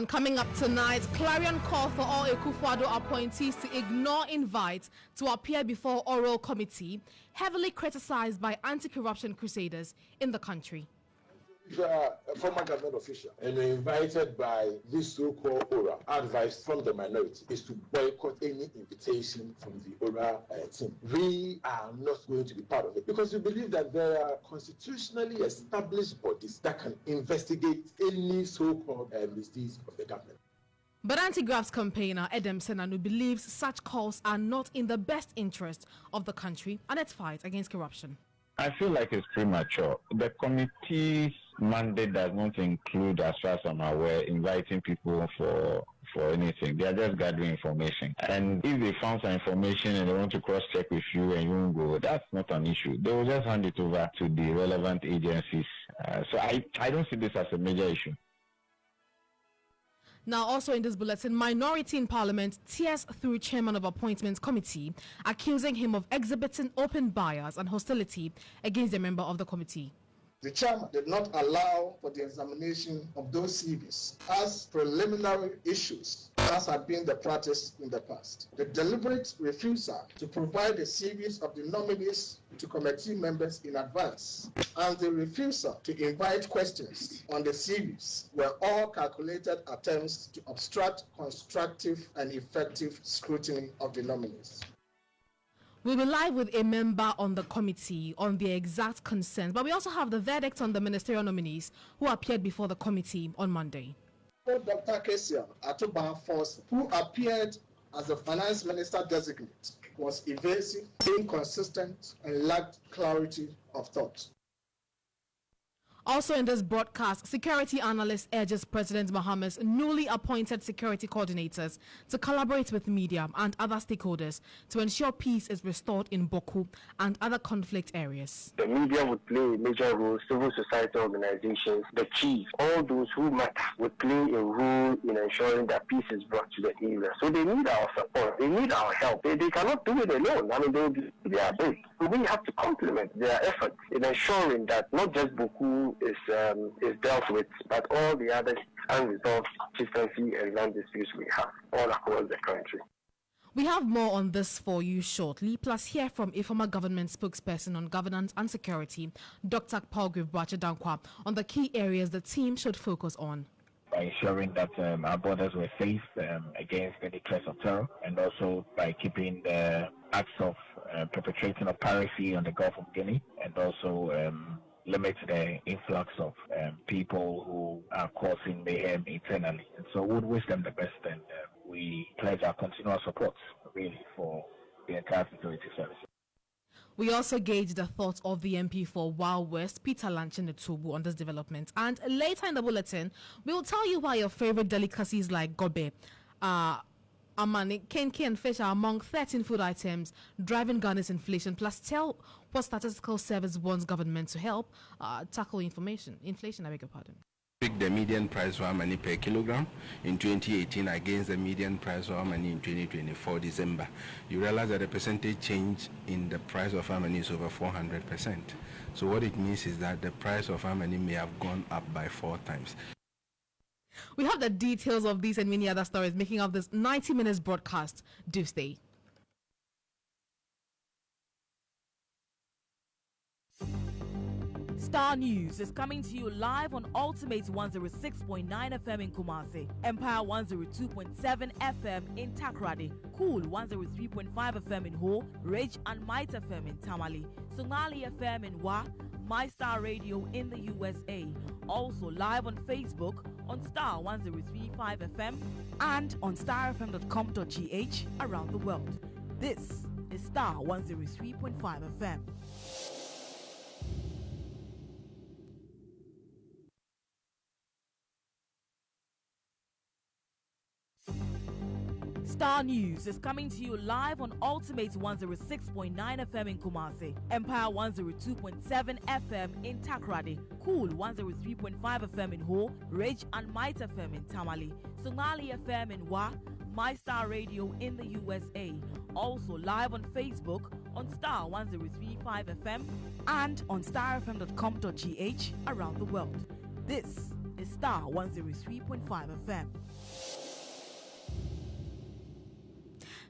And coming up tonight, clarion call for all Akufo-Addo appointees to ignore invites to appear before oral committee, heavily criticized by anti-corruption crusaders in the country. If you are a former government official and you're invited by this so-called ORA, advice from the minority is to boycott any invitation from the ORA team. We are not going to be part of it because we believe that there are constitutionally established bodies that can investigate any so-called misdeeds of the government. But anti-grafts campaigner Edem Senanu believes such calls are not in the best interest of the country and its fight against corruption. I feel like it's premature. The committee's mandate does not include, as far as I'm aware, inviting people for anything. They are just gathering information. And if they found some information and they want to cross-check with you and you won't go, that's not an issue. They will just hand it over to the relevant agencies. So I don't see this as a major issue. Now, also in this bulletin, minority in parliament tears through chairman of appointments committee, accusing him of exhibiting open bias and hostility against a member of the committee. The chairman did not allow for the examination of those CVs as preliminary issues, as had been the practice in the past. The deliberate refusal to provide the CVs of the nominees to committee members in advance and the refusal to invite questions on the CVs were all calculated attempts to obstruct constructive and effective scrutiny of the nominees. We'll be live with a member on the committee on the exact concerns, but we also have the verdict on the ministerial nominees who appeared before the committee on Monday. Dr. Kesia Atuba Force, who appeared as the finance minister designate, was evasive, inconsistent, and lacked clarity of thought. Also in this broadcast, security analyst urges President Mohammed's newly appointed security coordinators to collaborate with media and other stakeholders to ensure peace is restored in Boku and other conflict areas. The media would play a major role, civil society organizations, the chief, all those who matter would play a role in ensuring that peace is brought to the area. So they need our support, they need our help. They cannot do it alone. I mean, they will do their best. So we have to complement their efforts in ensuring that not just Boku is dealt with, but all the other unresolved chieftaincy and land disputes we have all across the country. We have more on this for you shortly, plus hear from a former government spokesperson on governance and security, Dr. Palgrave Dankwa, on the key areas the team should focus on. By ensuring that our borders were safe against any threats of terror, and also by keeping the acts of perpetrating of piracy on the Gulf of Guinea, and also limit the influx of people who are causing mayhem internally. And so we would wish them the best, and we pledge our continual support, really, for the entire security service. We also gauge the thoughts of the MP for Wild West, Peter Lanchin-Etubu, on this development. And later in the bulletin, we will tell you why your favorite delicacies like gobe, amani, kenke and fish are among 13 food items driving Ghana's inflation, plus tell what statistical service wants government to help tackle inflation. I beg your pardon. Pick the median price for money per kilogram in 2018 against the median price for money in 2024 December. You realize that the percentage change in the price of money is over 400%. So what it means is that the price of money may have gone up by 4 times. We have the details of these and many other stories making up this 90 minutes broadcast. Do stay. Starr News is coming to you live on Ultimate 106.9 FM in Kumasi, Empire 102.7 FM in Takrady, Cool 103.5 FM in Ho, Ridge and Might FM in Tamale, Sonali FM in Wa, My Star Radio in the USA. Also live on Facebook on Starr 103.5 FM and on starfm.com.gh around the world. This is Starr 103.5 FM. Starr News is coming to you live on Ultimate 106.9 FM in Kumasi, Empire 102.7 FM in Takrady, Cool 103.5 FM in Ho, Ridge and Might FM in Tamale, Sonali FM in Wa, My Star Radio in the USA. Also live on Facebook on Starr 103.5 FM and on starfm.com.gh around the world. This is Starr 103.5 FM.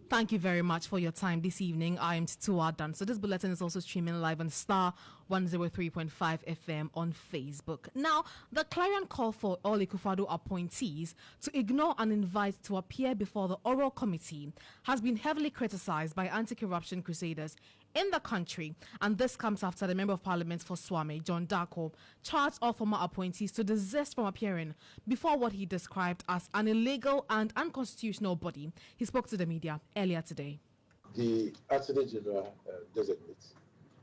Thank you very much for your time this evening. I am Tutuwaa Danso. This bulletin is also streaming live on Starr 103.5 FM on Facebook. Now, the clarion call for all Ikufado appointees to ignore an invite to appear before the oral committee has been heavily criticized by anti-corruption crusaders in the country, and this comes after the Member of Parliament for Swami, John Darko, charged all former appointees to desist from appearing before what he described as an illegal and unconstitutional body. He spoke to the media earlier today. The Attorney General designate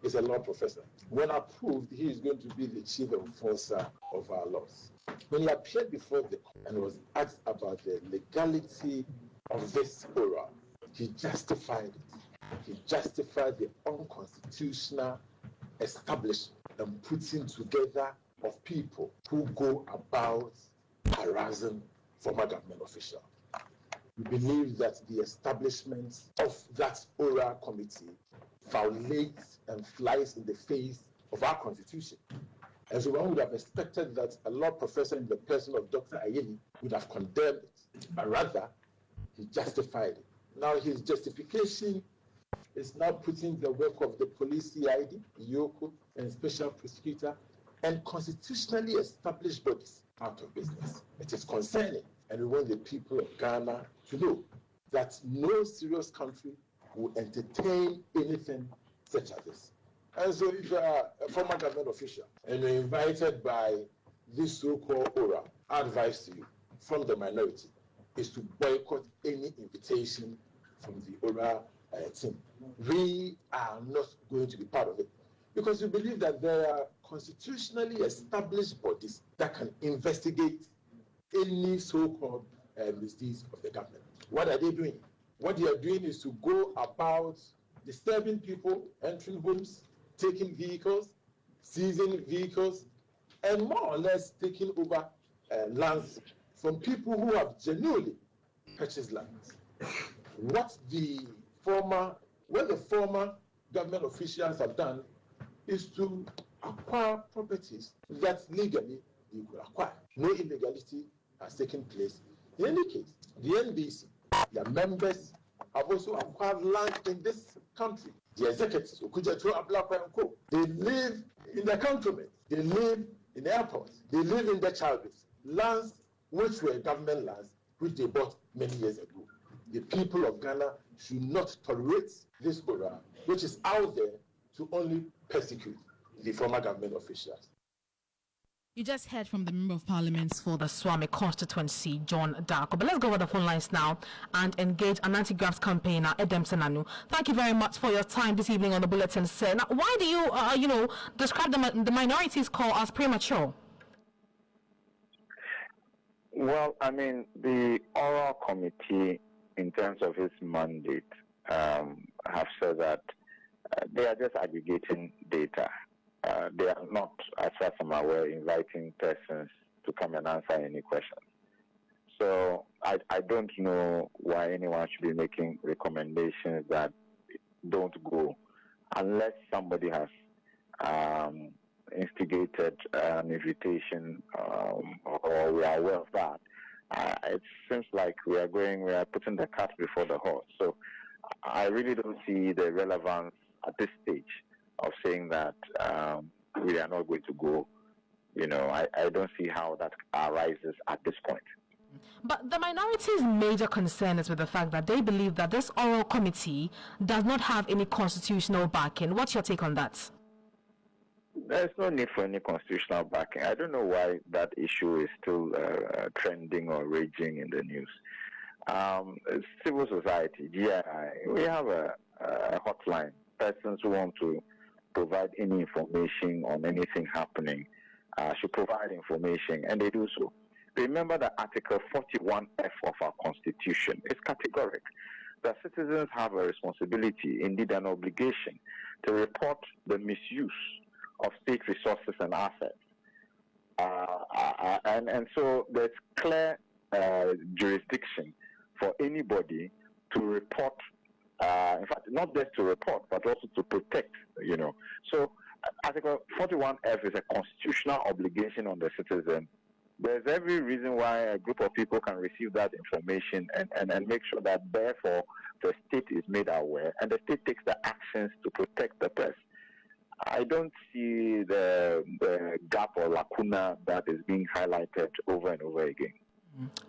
is a law professor. When approved, he is going to be the chief enforcer of our laws. When he appeared before the court and was asked about the legality of this oral, he justified it. He justified the unconstitutional establishment and putting together of people who go about harassing former government officials. We believe that the establishment of that oral committee violates and flies in the face of our constitution. And so one would have expected that a law professor in the person of Dr. Ayeni would have condemned it, but rather he justified it. Now his justification is now putting the work of the police CID, Yoko, and special prosecutor and constitutionally established bodies out of business. It is concerning, and we want the people of Ghana to know that no serious country will entertain anything such as this. And so if you are a former government official and you're invited by this so-called ORA, our advice to you from the minority is to boycott any invitation from the ORA team. We are not going to be part of it because we believe that there are constitutionally established bodies that can investigate any so-called misdeeds of the government. What are they doing? What they are doing is to go about disturbing people, entering homes, taking vehicles, seizing vehicles, and more or less taking over lands from people who have genuinely purchased lands. What the former government officials have done is to acquire properties that legally you could acquire. No illegality has taken place. In any case, the NBC, their members have also acquired land in this country. The executives, they live in the cantonment, they live in the airports, they live in the childbirths, lands which were government lands, which they bought many years ago. The people of Ghana should not tolerate this program, which is out there to only persecute the former government officials. You just heard from the Member of Parliament for the Swami constituency, John Darko. But let's go over the phone lines now and engage an anti-graft campaigner, Edem Senanu. Thank you very much for your time this evening on the bulletin, sir. Now, why do you, describe the minorities call as premature? Well, I mean, the oral committee, in terms of its mandate, have said that they are just aggregating data. They are not, as far as I'm aware, inviting persons to come and answer any questions. So I don't know why anyone should be making recommendations that don't go unless somebody has instigated an invitation or we are aware of that. It seems like we are putting the cart before the horse. So I really don't see the relevance at this stage of saying that we are not going to go. I don't see how that arises at this point. But the minority's major concern is with the fact that they believe that this oral committee does not have any constitutional backing. What's your take on that? There's no need for any constitutional backing. I don't know why that issue is still trending or raging in the news. Civil society, GII, we have a hotline. Persons who want to provide any information on anything happening should provide information, and they do so. Remember that Article 41F of our Constitution is categorical. That citizens have a responsibility, indeed an obligation, to report the misuse of state resources and assets. And so there's clear jurisdiction for anybody to report, in fact, not just to report, but also to protect, So Article 41F is a constitutional obligation on the citizen there's every reason why a group of people can receive that information and make sure that therefore the state is made aware and the state takes the actions to protect the press. I don't see the gap or lacuna that is being highlighted over and over again.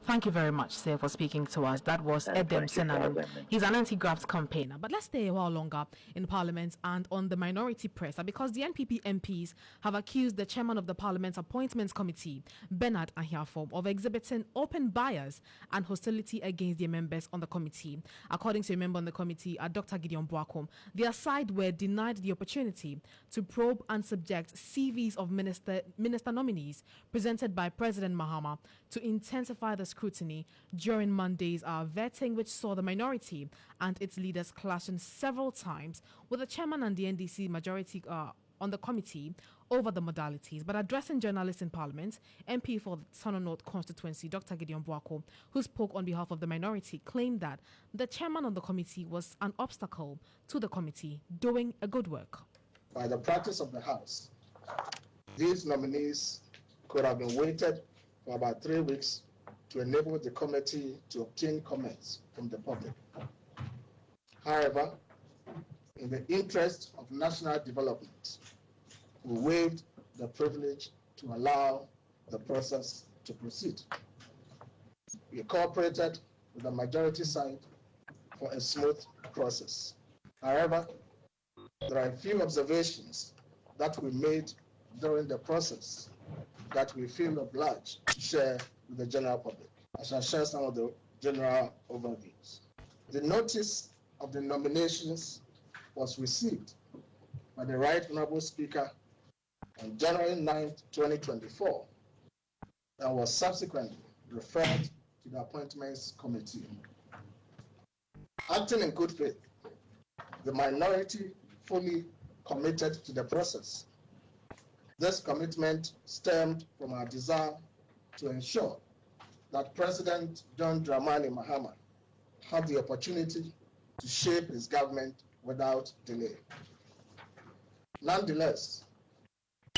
Thank you very much, sir, for speaking to us. That was Edem Senanim. He's an anti-graft campaigner. But let's stay a while longer in Parliament and on the minority press, because the NPP MPs have accused the chairman of the Parliament's Appointments Committee, Bernard Ahiafo, of exhibiting open bias and hostility against their members on the committee. According to a member on the committee, Dr. Gideon Boakom, their side were denied the opportunity to probe and subject CVs of minister nominees presented by President Mahama to intensify the scrutiny during Monday's vetting, which saw the minority and its leaders clashing several times with the chairman and the NDC majority on the committee over the modalities. But addressing journalists in Parliament, MP for the Tono North constituency, Dr. Gideon Boakom, who spoke on behalf of the minority, claimed that the chairman of the committee was an obstacle to the committee doing a good work. By the practice of the House, these nominees could have been waited for about 3 weeks to enable the committee to obtain comments from the public. However, in the interest of national development, we waived the privilege to allow the process to proceed. We cooperated with the majority side for a smooth process. However, there are a few observations that we made during the process that we feel obliged to share with the general public. I shall share some of the general overviews. The notice of the nominations was received by the Right Honorable Speaker on January 9, 2024, and was subsequently referred to the Appointments Committee. Acting in good faith, the minority fully committed to the process. This commitment stemmed from our desire to ensure that President John Dramani Mahama had the opportunity to shape his government without delay. Nonetheless,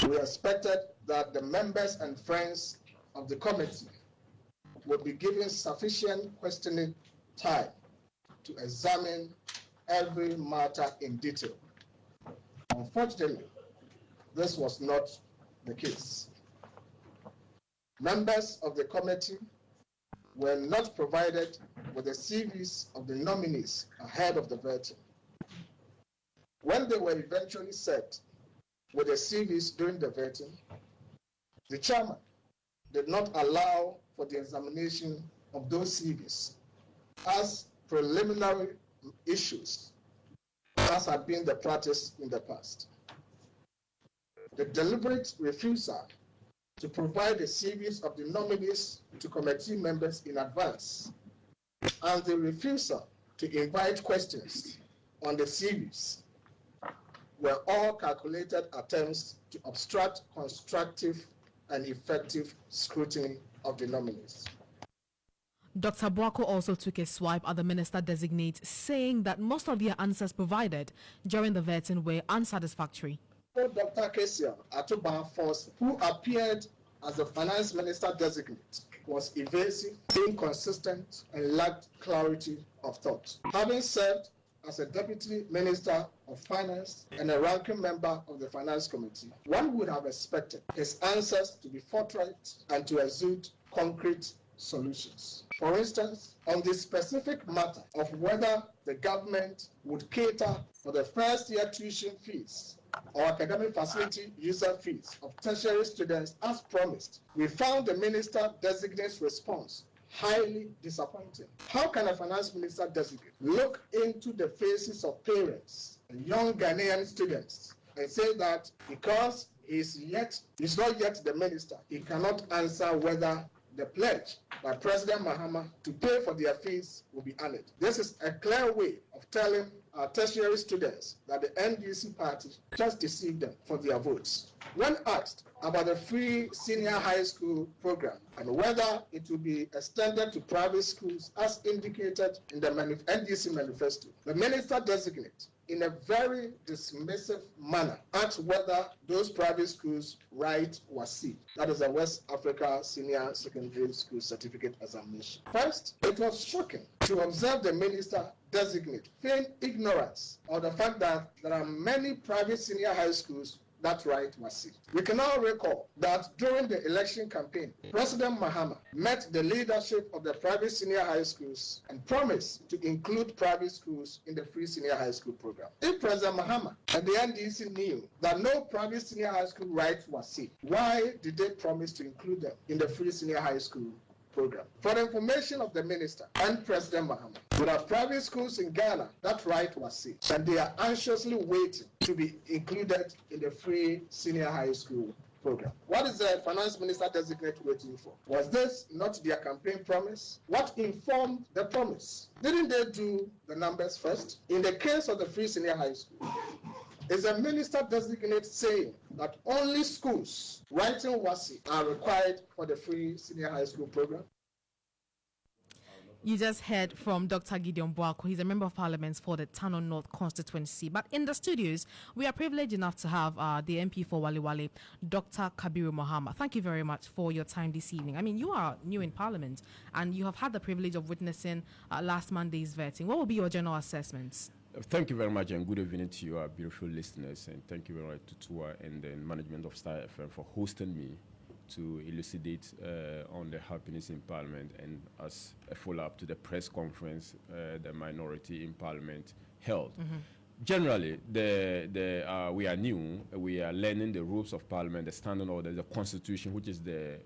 we expected that the members and friends of the committee would be given sufficient questioning time to examine every matter in detail. Unfortunately, this was not the case. Members of the committee were not provided with the CVs of the nominees ahead of the vetting. When they were eventually set with the CVs during the vetting, the chairman did not allow for the examination of those CVs as preliminary issues, as had been the practice in the past. The deliberate refusal to provide the CVs of the nominees to committee members in advance, and the refusal to invite questions on the CVs were all calculated attempts to obstruct constructive and effective scrutiny of the nominees. Dr. Boako also took a swipe at the minister-designate, saying that most of the answers provided during the vetting were unsatisfactory. Dr. Kesia Atuba-Force, who appeared as the finance minister-designate, was evasive, inconsistent, and lacked clarity of thought. Having served as a deputy minister of finance and a ranking member of the finance committee, one would have expected his answers to be forthright and to exude concrete solutions. For instance, on the specific matter of whether the government would cater for the first-year tuition fees or academic facility user fees of tertiary students as promised, we found the minister-designate's response highly disappointing. How can a finance minister-designate look into the faces of parents and young Ghanaian students and say that because he's not yet the minister, he cannot answer whether the pledge by President Mahama to pay for their fees will be honored? This is a clear way of telling our tertiary students that the NDC party just deceived them for their votes. When asked about the free senior high school program and whether it will be extended to private schools as indicated in the NDC manifesto, the minister-designate in a very dismissive manner at whether those private schools write WASSCE, that is a West Africa Senior Secondary School Certificate Examination. First, it was shocking to observe the minister designate feign ignorance of the fact that there are many private senior high schools that right WASSCE. We can all recall that during the election campaign, President Mahama met the leadership of the private senior high schools and promised to include private schools in the free senior high school program. If President Mahama and the NDC knew that no private senior high school right WASSCE, why did they promise to include them in the free senior high school program? For the information of the minister and President Mahama, there are private schools in Ghana that right WASSCE, and they are anxiously waiting to be included in the free senior high school program. What is the finance minister designate waiting for? Was this not their campaign promise? What informed the promise? Didn't they do the numbers first? In the case of the free senior high school, is a minister designate saying that only schools writing WASSCE are required for the free senior high school program? You just heard from Dr. Gideon Boako. He's a member of parliament for the Tano North constituency. But in the studios, we are privileged enough to have the MP for Wale Wale, Dr. Kabiru Mohammed. Thank you very much for your time this evening. I mean, you are new in parliament and you have had the privilege of witnessing last Monday's vetting. What will be your general assessments? Thank you very much and good evening to your beautiful listeners, and thank you very much to Tutuwaa and the management of Starr FM for hosting me to elucidate on the happenings in Parliament and as a follow-up to the press conference the minority in Parliament held. Generally, we are new. We are learning the rules of Parliament, the standing order, the Constitution, which is the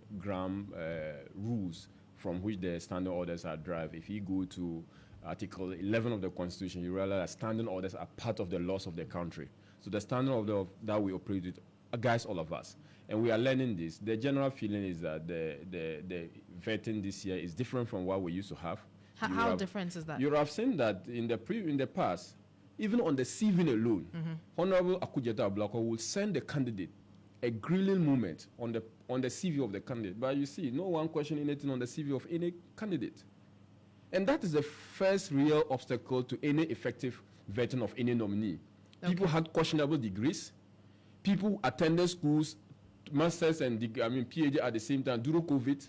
rules from which the standing orders are derived. If you go to Article 11 of the Constitution, you realize that standing orders are part of the laws of the country. So the standing order that we operate with guides all of us. And we are learning this. The general feeling is that the vetting this year is different from what we used to have. How different is that? You have seen that in the past, even on the CV alone, Honorable Akujeta Ablako will send the candidate a grilling moment on the CV of the candidate. But you see, no one questioning anything on the CV of any candidate. And that is the first real obstacle to any effective vetting of any nominee. Okay. People had questionable degrees. People attended schools, masters and PhD at the same time during COVID.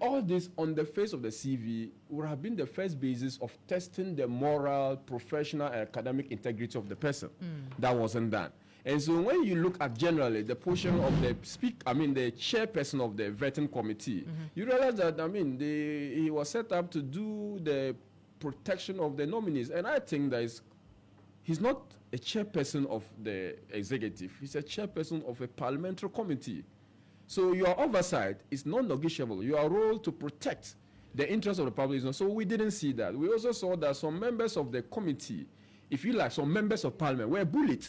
All this on the face of the CV would have been the first basis of testing the moral, professional, and academic integrity of the person. That wasn't done. And so when you look at generally the portion of the the chairperson of the vetting committee, you realize that, he was set up to do the protection of the nominees. And I think that he's not a chairperson of the executive. He's a chairperson of a parliamentary committee. So your oversight is non-negotiable. Your role to protect the interests of the public is not. So we didn't see that. We also saw that some members of the committee, if you like, some members of parliament were bullied.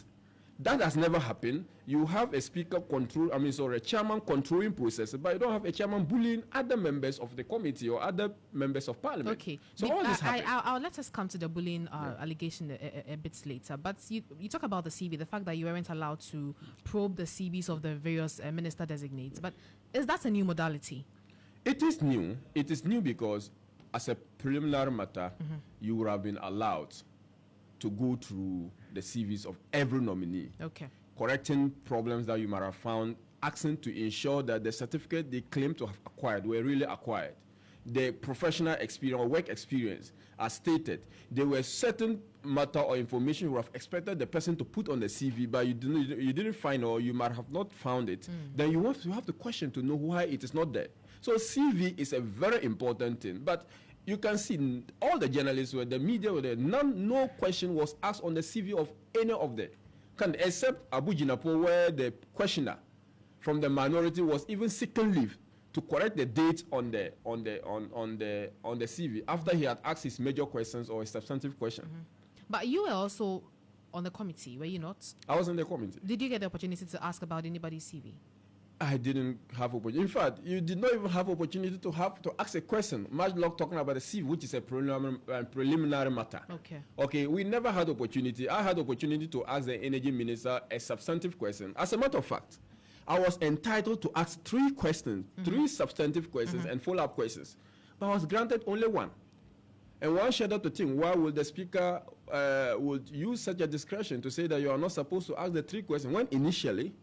That has never happened. You have a speaker a chairman controlling processes, but you don't have a chairman bullying other members of the committee or other members of parliament. Okay. So all this happened. I'll let us come to the bullying allegation a bit later. But you talk about the CV, the fact that you weren't allowed to probe the CVs of the various minister designates. But is that a new modality? It is new. It is new because as a preliminary matter, you would have been allowed to go through the CVs of every nominee, correcting problems that you might have found, asking to ensure that the certificate they claim to have acquired were really acquired. The professional experience or work experience, as stated, there were certain matter or information you would have expected the person to put on the CV, but you didn't find, or you might have not found it. Then you have to question to know why it is not there. So CV is a very important thing, but you can see all the journalists were, the media were there. No question was asked on the CV of any of them, except Abu Jinapo, where the questioner from the minority was even seeking leave to correct the date on the CV after he had asked his major questions or his substantive question. But you were also on the committee, were you not? I was in the committee. Did you get the opportunity to ask about anybody's CV? I didn't have opportunity. In fact, you did not even have opportunity to ask a question. Much love talking about the CV, which is a preliminary matter. Okay. We never had opportunity. I had opportunity to ask the energy minister a substantive question. As a matter of fact, I was entitled to ask 3 questions, 3 substantive questions and follow-up questions, but I was granted only 1. And one shudder to think, why will the speaker would use such a discretion to say that you are not supposed to ask the 3 questions, when initially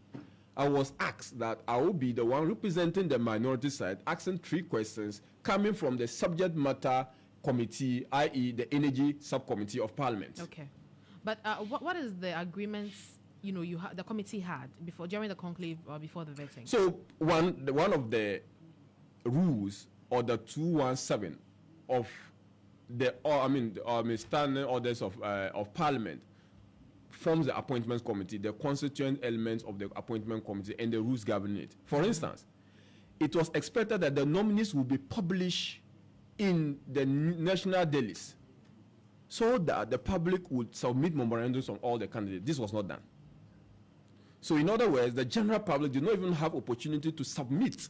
I was asked that I will be the one representing the minority side, asking 3 questions coming from the subject matter committee, i.e. the Energy Subcommittee of Parliament. Okay. But what is the agreements, the committee had before, during the conclave or before the vetting? So one of the rules, or the 217 of the standing orders of Parliament, forms the appointments committee, the constituent elements of the appointment committee, and the rules governing it. For instance, it was expected that the nominees will be published in the national dailies, so that the public would submit memorandums on all the candidates. This was not done. So in other words, the general public did not even have opportunity to submit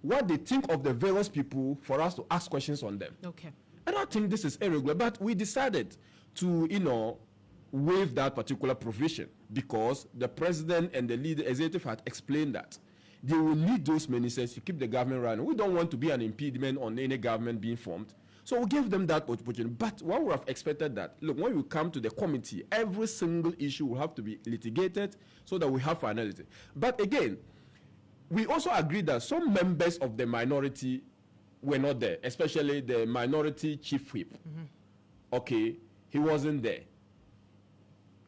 what they think of the various people for us to ask questions on them. Okay. And I think this is irregular, but we decided to, waive that particular provision because the president and the leader executive had explained that they will need those ministers to keep the government running. We don't want to be an impediment on any government being formed. So we gave them that opportunity. But one would have expected that, look, when we come to the committee, every single issue will have to be litigated so that we have finality. But again, we also agreed that some members of the minority were not there, especially the minority chief whip. Okay, he wasn't there.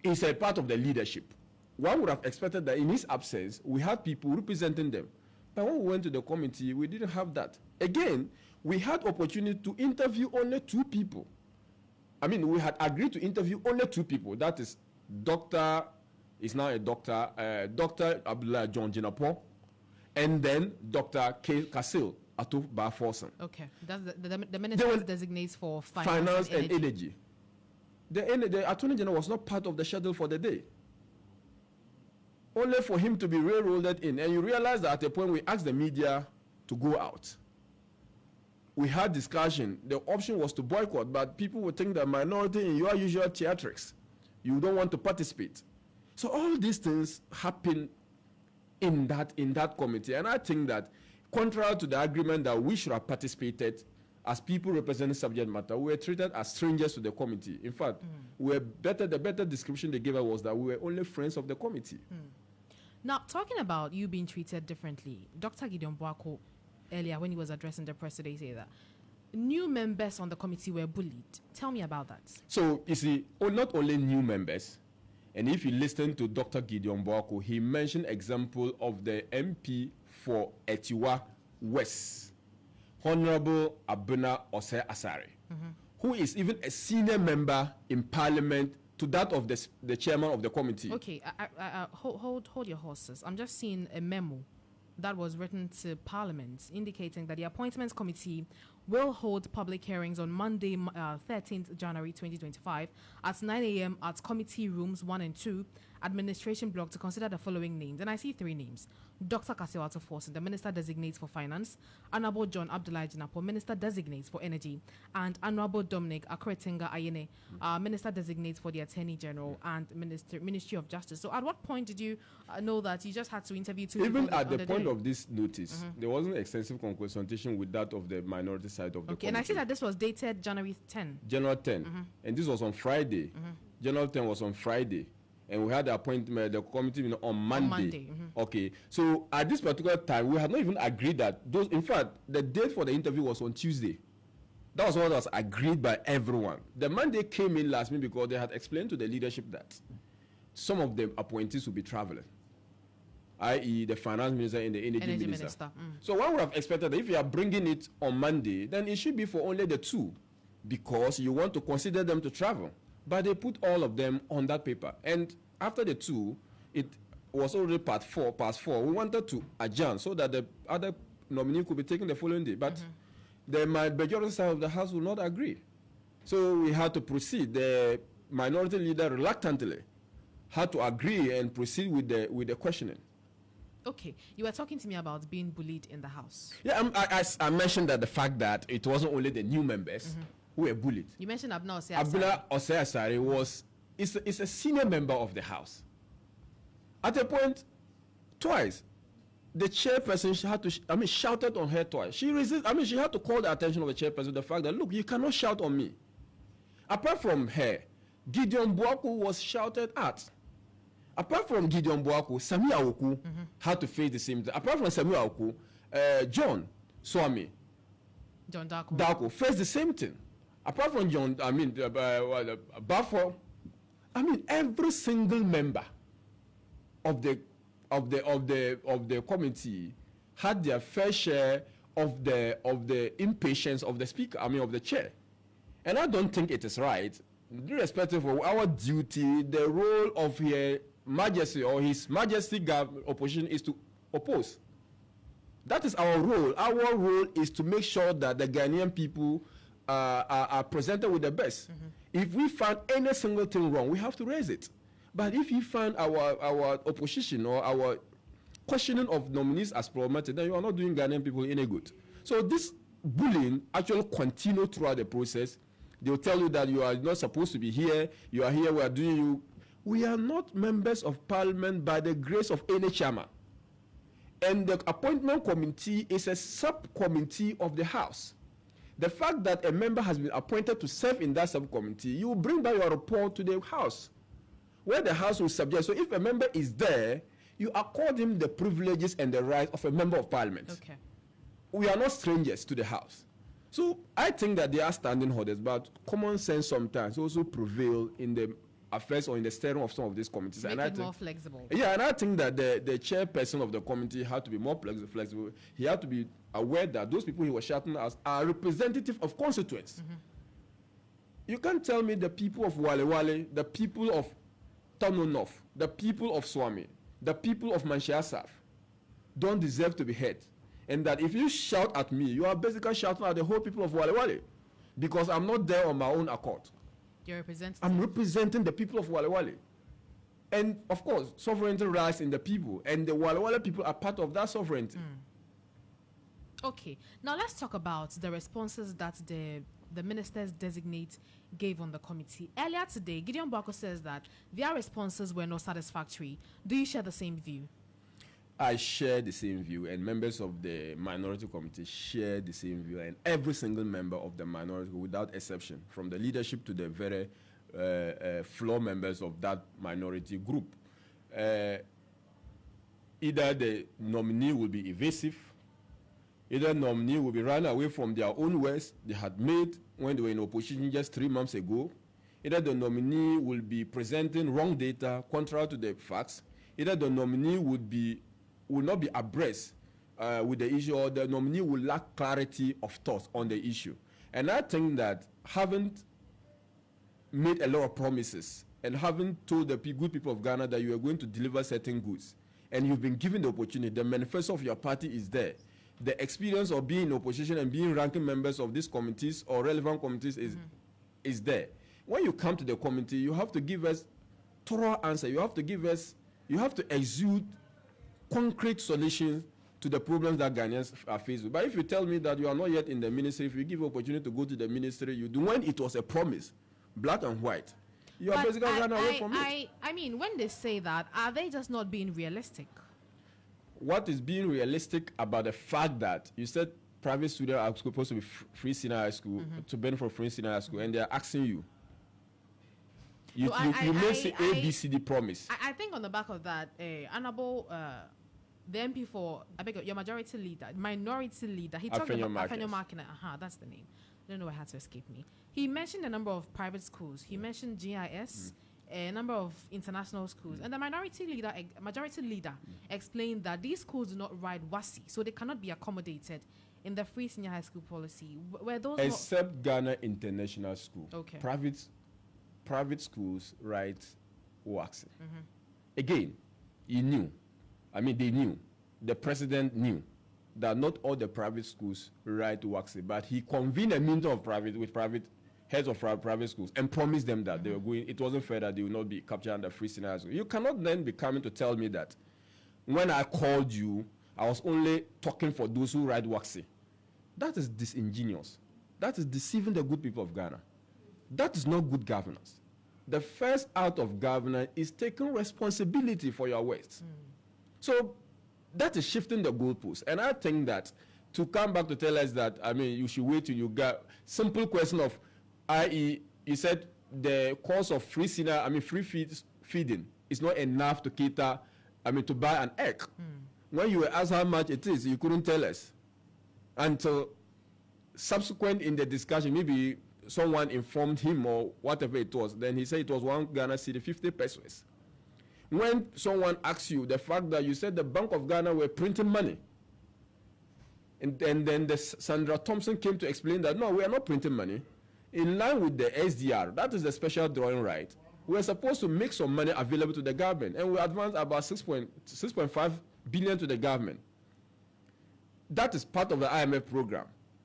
He's a part of the leadership. One would have expected that in his absence, we had people representing them. But when we went to the committee, we didn't have that. Again, we had opportunity to interview only 2 people. I mean, we had agreed to interview only 2 people. That is Dr. Abdullah John Jinapo, and then Dr. K. Kasil Atuf Baforson. Okay. That's the minister designates for finance and energy. The Attorney General was not part of the schedule for the day. Only for him to be railroaded in. And you realize that at a point we asked the media to go out. We had discussion. The option was to boycott, but people would think that minority in your usual theatrics, you don't want to participate. So all these things happen in that committee. And I think that contrary to the agreement that we should have participated as people representing subject matter, we were treated as strangers to the committee. In fact, the better description they gave us was that we were only friends of the committee. Now, talking about you being treated differently, Dr. Gideon Boako, earlier when he was addressing the press today, said that new members on the committee were bullied. Tell me about that. So, you see, not only new members, and if you listen to Dr. Gideon Boako, he mentioned example of the MP for Tutuwaa West, Honorable Abuna Ose Asare, who is even a senior member in Parliament to that of the chairman of the committee. Okay, hold your horses. I'm just seeing a memo that was written to Parliament indicating that the Appointments Committee will hold public hearings on Monday, 13th January 2025 at 9 a.m. at Committee Rooms 1 and 2, Administration Block, to consider the following names. And I see 3 names. Dr. Kasiwatu Forson, the Minister Designates for Finance, Honorable John Abdullah Jinapo, Minister Designates for Energy, and Honorable Dominic Akretinga Ayene, Minister Designates for the Attorney General and Ministry of Justice. So at what point did you know that you just had to interview 2 people? Even at the point of this notice, there wasn't extensive consultation with that of the minority side of the committee. And I see that this was dated January 10. January 10. And this was on Friday. January 10 was on Friday. And we had the appointment, the committee on Monday. Okay. So at this particular time, we had not even agreed that those, in fact, the date for the interview was on Tuesday. That was what was agreed by everyone. The Monday came in last minute because they had explained to the leadership that some of the appointees will be traveling, i.e. the finance minister and the energy minister. So one would have expected that if you are bringing it on Monday, then it should be for only the 2, because you want to consider them to travel. But they put all of them on that paper. And after the 2, it was already past 4. We wanted to adjourn so that the other nominee could be taken the following day. But the majority side of the House will not agree. So we had to proceed. The minority leader reluctantly had to agree and proceed with the questioning. Okay, you were talking to me about being bullied in the House. Yeah, I mentioned that the fact that it wasn't only the new members who were bullied. You mentioned Abuna Ose Asare. Abuna Ose Asare is a senior member of the House. At a point, twice, the chairperson had to, shouted on her twice. She resisted. She had to call the attention of the chairperson to the fact that, look, you cannot shout on me. Apart from her, Gideon Buaku was shouted at. Apart from Gideon Buaku, Sami Awoku had to face the same thing. Apart from Sami Awoku, John Darko faced the same thing. Apart from John, Bafo, every single member of the committee had their fair share of the impatience of the speaker, of the chair. And I don't think it is right, irrespective of our duty, the role of Her Majesty or His Majesty opposition is to oppose. That is our role. Our role is to make sure that the Ghanaian people are presented with the best. If we find any single thing wrong, we have to raise it. But if you find our opposition or our questioning of nominees as problematic, then you are not doing Ghanaian people any good. So this bullying actually continues throughout the process. They will tell you that you are not supposed to be here. You are here. We are doing you. We are not members of parliament by the grace of any chairman. And the appointment committee is a subcommittee of the House. The fact that a member has been appointed to serve in that subcommittee, you bring back your report to the House, where the House will suggest. So if a member is there, you accord him the privileges and the rights of a member of parliament. Okay. We are not strangers to the House. So I think that they are standing orders, but common sense sometimes also prevail in the affairs or in the steering of some of these committees. Make it more flexible. Yeah, and I think that the chairperson of the committee had to be more flexible. He had to be aware that those people he was shouting at are representative of constituents. You can't tell me the people of Wale Wale, the people of Tano North, the people of Swami, the people of Manchester don't deserve to be heard. And that if you shout at me, you are basically shouting at the whole people of Wale Wale, because I'm not there on my own accord. You're representing. I'm representing the people of Wale Wale. And of course, sovereignty lies in the people, and the Wale Wale people are part of that sovereignty. Okay, now let's talk about the responses that the ministers designate gave on the committee. Earlier today, Gideon Buaku says that their responses were not satisfactory. Do you share the same view? I share the same view, and members of the minority committee share the same view, and every single member of the minority, without exception, from the leadership to the very floor members of that minority group, either the nominee will be evasive, either nominee will be run away from their own words they had made when they were in opposition just 3 months ago, either the nominee will be presenting wrong data contrary to the facts, either the nominee will not be abreast with the issue, or the nominee will lack clarity of thought on the issue. And I think that having made a lot of promises and having told the good people of Ghana that you are going to deliver certain goods, and you've been given the opportunity, the manifesto of your party is there. The experience of being in opposition and being ranking members of these committees or relevant committees is there. When you come to the committee, you have to give us thorough answer. You have to exude concrete solutions to the problems that Ghanaians are faced with. But if you tell me that you are not yet in the ministry, if you give opportunity to go to the ministry, you do when it was a promise, black and white, you are basically run away from it. I mean, when they say that, are they just not being realistic? What is being realistic about the fact that you said private students are supposed to be free senior high school, to benefit from free senior high school, and they are asking you. You may say A, B, C, D promise. I think on the back of that, Honorable, the MP for, I beg your minority leader, he talked about Afenyo Markina. That's the name. I don't know why it had to escape me. He mentioned a number of private schools. He mentioned GIS, a number of international schools. And the majority leader explained that these schools do not ride WASI, so they cannot be accommodated in the free senior high school policy. Where those except Ghana International School. Okay. Private schools ride WASI. Again, they knew. The president knew that not all the private schools ride WASI, but he convened a meeting of private heads of private schools and promised them that they were going. It wasn't fair that they would not be captured under free senior high school. You cannot then be coming to tell me that when I called you, I was only talking for those who ride WASI. That is disingenuous. That is deceiving the good people of Ghana. That is not good governance. The first out of governance is taking responsibility for your words. So that is shifting the goalposts. And I think that to come back to tell us that, I mean, you should wait till you get simple question of, i.e., you said the cost of free feeding is not enough to cater, I mean, to buy an egg. When you were asked how much it is, you couldn't tell us. Until subsequent in the discussion, maybe someone informed him or whatever it was, then he said it was 1 Ghana cedi, 50 pesos. When someone asks you the fact that you said the Bank of Ghana were printing money, and then Sandra Thompson came to explain that, no, we are not printing money. In line with the SDR, that is the special drawing right, we are supposed to make some money available to the government, and we advanced about 6.5 billion to the government. That is part of the IMF program.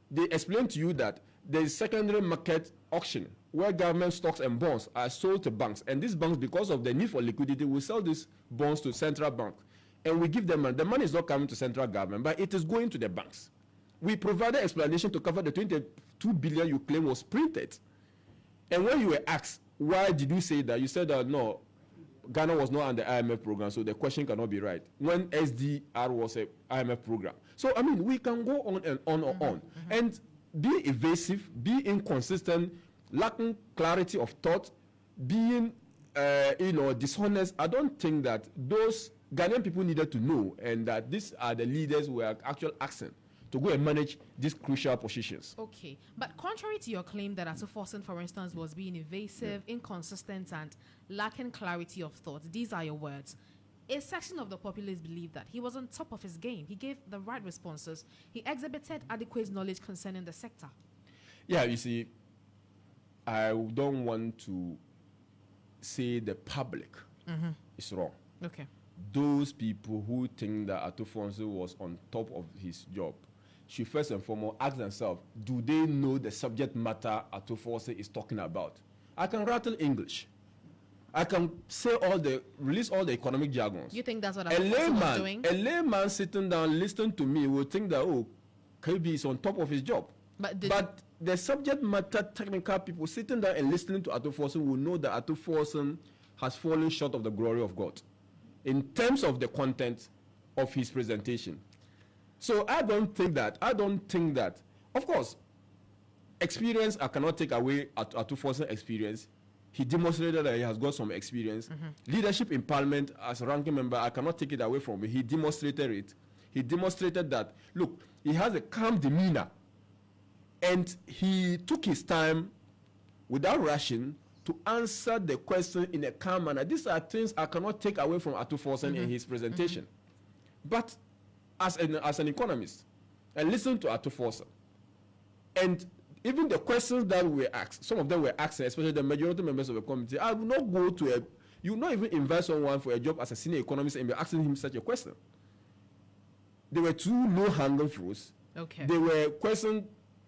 They explained to you that there is secondary market auction where government stocks and bonds are sold to banks, and these banks, because of the need for liquidity, will sell these bonds to central bank, and we give them money. The money is not coming to central government, but it is going to the banks. We provided explanation to cover the 22 billion you claim was printed. And when you were asked, why did you say that? You said that, no, Ghana was not on the IMF program, so the question cannot be right. When SDR was an IMF program. So, I mean, we can go on and on. And be evasive, be inconsistent, lacking clarity of thought, being, dishonest. I don't think that those Ghanaian people needed to know, and that these are the leaders who are actual asking to go and manage these crucial positions. Okay, but contrary to your claim that Atuforsen, for instance, was being evasive, inconsistent, and lacking clarity of thought, these are your words. A section of the populace believed that he was on top of his game. He gave the right responses. He exhibited adequate knowledge concerning the sector. Yeah, you see, I don't want to say the public is wrong. Okay. Those people who think that Atuforsen was on top of his job should first and foremost ask themselves, do they know the subject matter Atuforsen is talking about? I can rattle English. I can say release all the economic jargons. You think that's what Atuforsen was doing? A layman sitting down listening to me will think that, oh, KB is on top of his job. But the subject matter technical people sitting down and listening to Atuforsen will know that Atuforsen has fallen short of the glory of God in terms of the content of his presentation. So I don't think that, of course, experience, I cannot take away Atuforsen's experience. He demonstrated that he has got some experience. Leadership in parliament as a ranking member, I cannot take it away from him. He demonstrated it. He demonstrated that, look, he has a calm demeanor, and he took his time without rushing to answer the question in a calm manner. These are things I cannot take away from Atuforsen in his presentation. But as an economist, I listened to Atuforsen, and even the questions that were asked, some of them were asked, especially the majority members of the committee, I will not go to you will not even invite someone for a job as a senior economist and be asking him such a question. They were too low-hanging fruits. Okay. They were questions,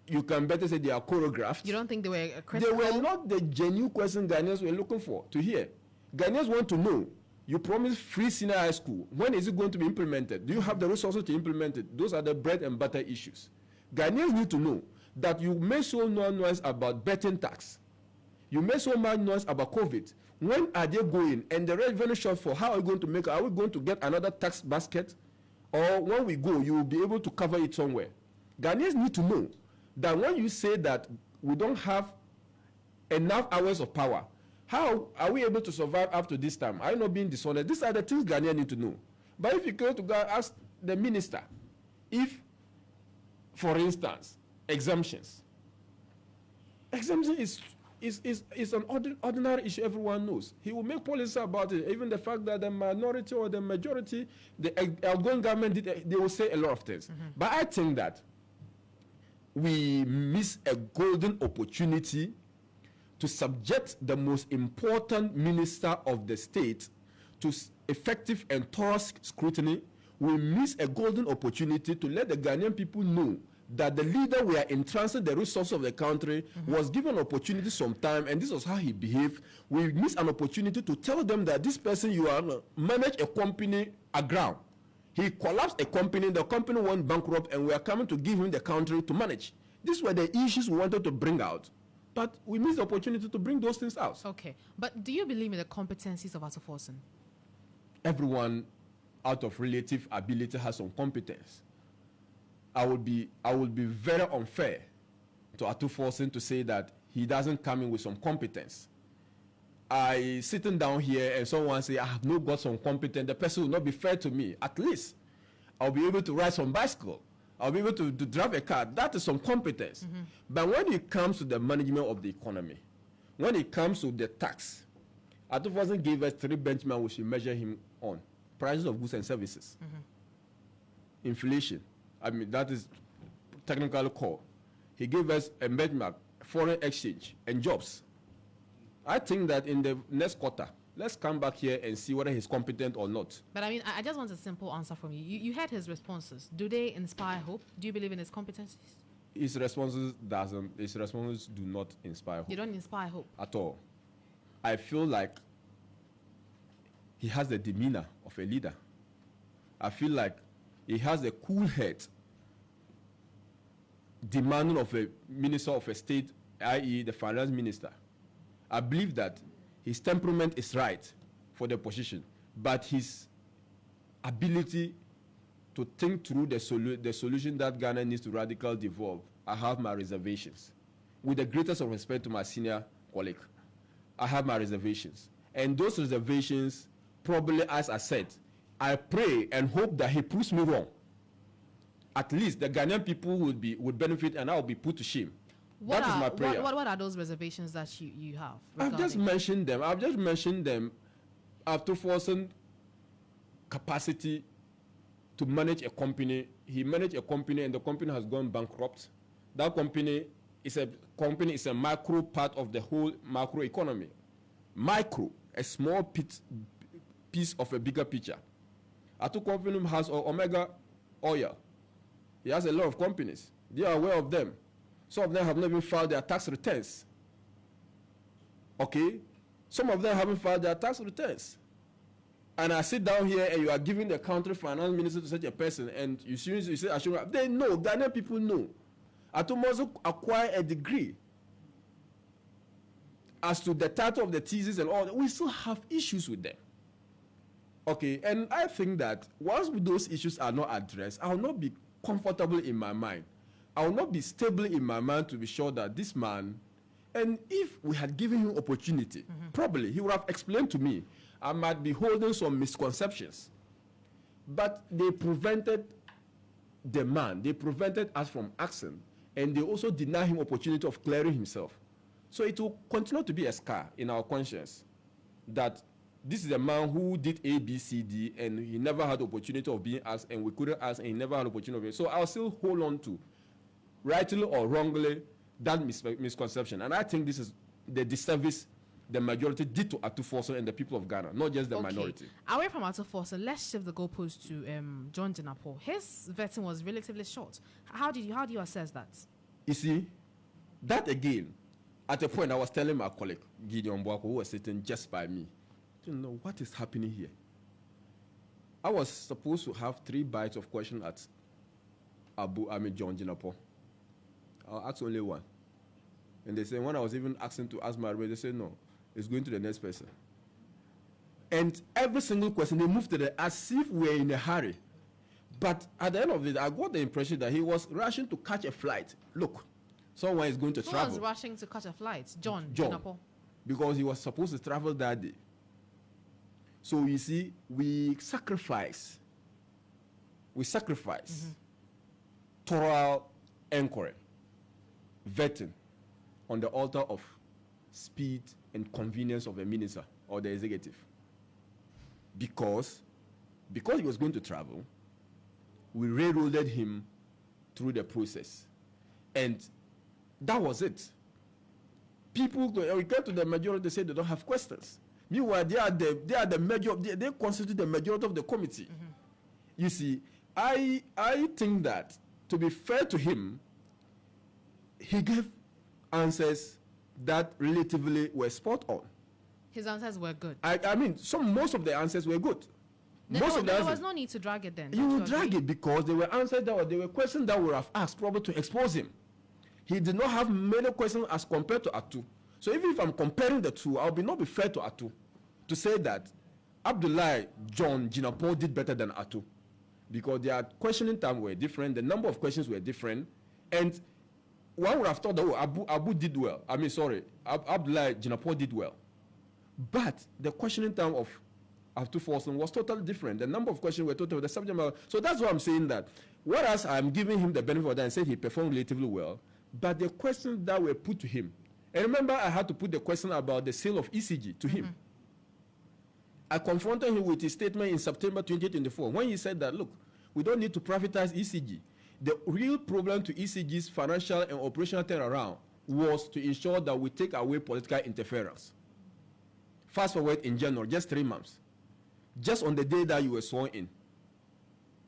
you can better say they are choreographed. You don't think they were critical? They were not the genuine questions Ghanaians were looking for, to hear. Ghanaians want to know, you promised free senior high school. When is it going to be implemented? Do you have the resources to implement it? Those are the bread and butter issues. Ghanaians need to know that you made so much noise about betting tax. You made so much noise about COVID. When are they going? And the revenue shortfall, how are we going to make it? Are we going to get another tax basket? Or when we go, you will be able to cover it somewhere. Ghanaians need to know that when you say that we don't have enough hours of power, how are we able to survive up to this time? Are you not being dishonest? These are the things Ghanaians need to know. But if you go to go ask the minister, if, for instance, exemption is an ordinary issue everyone knows. He will make policy about it. Even the fact that the minority or the majority, the outgoing government they will say a lot of things. But I think that we miss a golden opportunity to subject the most important minister of the state to effective and thorough scrutiny. We miss a golden opportunity to let the Ghanaian people know that the leader we are entrusting the resources of the country was given an opportunity sometime, and this was how he behaved. We miss an opportunity to tell them that this person, you are manage a company aground. He collapsed a company, the company went bankrupt, and we are coming to give him the country to manage. These were the issues we wanted to bring out, but we missed the opportunity to bring those things out. Okay, but do you believe in the competencies of Atuforsen? Everyone out of relative ability has some competence. I would be very unfair to Atuforsen to say that he doesn't come in with some competence. I sitting down here and someone say I have not got some competence, the person will not be fair to me. At least I'll be able to ride some bicycle. I'll be able to drive a car. That is some competence. But when it comes to the management of the economy, when it comes to the tax, Atuforsen gave us 3 benchmarks we should measure him on: prices of goods and services, inflation. I mean, that is technically called. He gave us a benchmark, foreign exchange, and jobs. I think that in the next quarter, let's come back here and see whether he's competent or not. But I mean, I just want a simple answer from you. You heard his responses. Do they inspire hope? Do you believe in his competencies? His responses do not inspire hope. You don't inspire hope at all. I feel like he has the demeanor of a leader. I feel like he has a cool head demanding of a minister of a state, i.e. the finance minister. I believe that his temperament is right for the position, but his ability to think through the solution that Ghana needs to radically devolve, I have my reservations. With the greatest of respect to my senior colleague, I have my reservations. And those reservations, probably, as I said, I pray and hope that he proves me wrong. At least the Ghanaian people would benefit, and I will be put to shame. That is my prayer. What are those reservations that you have? I've just mentioned them. Atuforsen capacity to manage a company. He managed a company, and the company has gone bankrupt. That company is a micro part of the whole macro economy. Micro, a small piece of a bigger picture. Atuforsen has Omega Oil. He has a lot of companies. They are aware of them. Some of them have not even filed their tax returns. Okay? Some of them haven't filed their tax returns. And I sit down here and you are giving the country finance minister to such a person, and you say, they know, Ghanaian people know. Atuforsen acquire a degree. As to the title of the thesis and all that, we still have issues with them. Okay, and I think that once those issues are not addressed, I will not be comfortable in my mind. I will not be stable in my mind to be sure that this man, and if we had given him opportunity, probably he would have explained to me. I might be holding some misconceptions. But they prevented the man, they prevented us from asking, and they also denied him opportunity of clearing himself. So it will continue to be a scar in our conscience that this is a man who did A, B, C, D, and he never had opportunity of being asked, and we couldn't ask, and he never had opportunity of being. So I'll still hold on to, rightly or wrongly, that misconception. And I think this is the disservice the majority did to Atuforsen and the people of Ghana, not just the minority. Away from Atuforsen, let's shift the goalpost to John Jinapor. His vetting was relatively short. How do you assess that? You see, that again, at a point I was telling my colleague, Gideon Boako, who was sitting just by me, you know, what is happening here? I was supposed to have 3 bites of question at John Jinapor. I'll ask only one. And they say, when I was even asking to ask my race, they said, no, it's going to the next person. And every single question, they moved to the as if we're in a hurry. But at the end of it, I got the impression that he was rushing to catch a flight. Look, someone is going to travel. Who was rushing to catch a flight? John Jinapor. Because he was supposed to travel that day. So you see, we sacrifice thorough inquiry, vetting on the altar of speed and convenience of a minister or the executive. Because he was going to travel, we railroaded him through the process. And that was it. People, we get to the majority, they say they don't have questions. Meanwhile, they constitute the majority of the committee. You see, I think that, to be fair to him, he gave answers that relatively were spot on. His answers were good. I mean, most of the answers were good. There was no need to drag it then. You will drag it because there were answers there were questions that would have asked probably to expose him. He did not have many questions as compared to Atu. So even if I'm comparing the two, I'll not be fair to Atu to say that Abdullahi John Jinapor did better than Atu, because their questioning time were different, the number of questions were different, and one would have thought that Abu did well. Abdullahi Jinapor did well, but the questioning time of Atu Forson was totally different. The number of questions were totally the subject matter. So that's why I'm saying that. Whereas I'm giving him the benefit of that and saying he performed relatively well, but the questions that were put to him, and remember I had to put the question about the sale of ECG to him. I confronted him with his statement in September 2024 when he said that, look, we don't need to privatize ECG. The real problem to ECG's financial and operational turnaround was to ensure that we take away political interference. Fast forward in January, just 3 months. Just on the day that you were sworn in,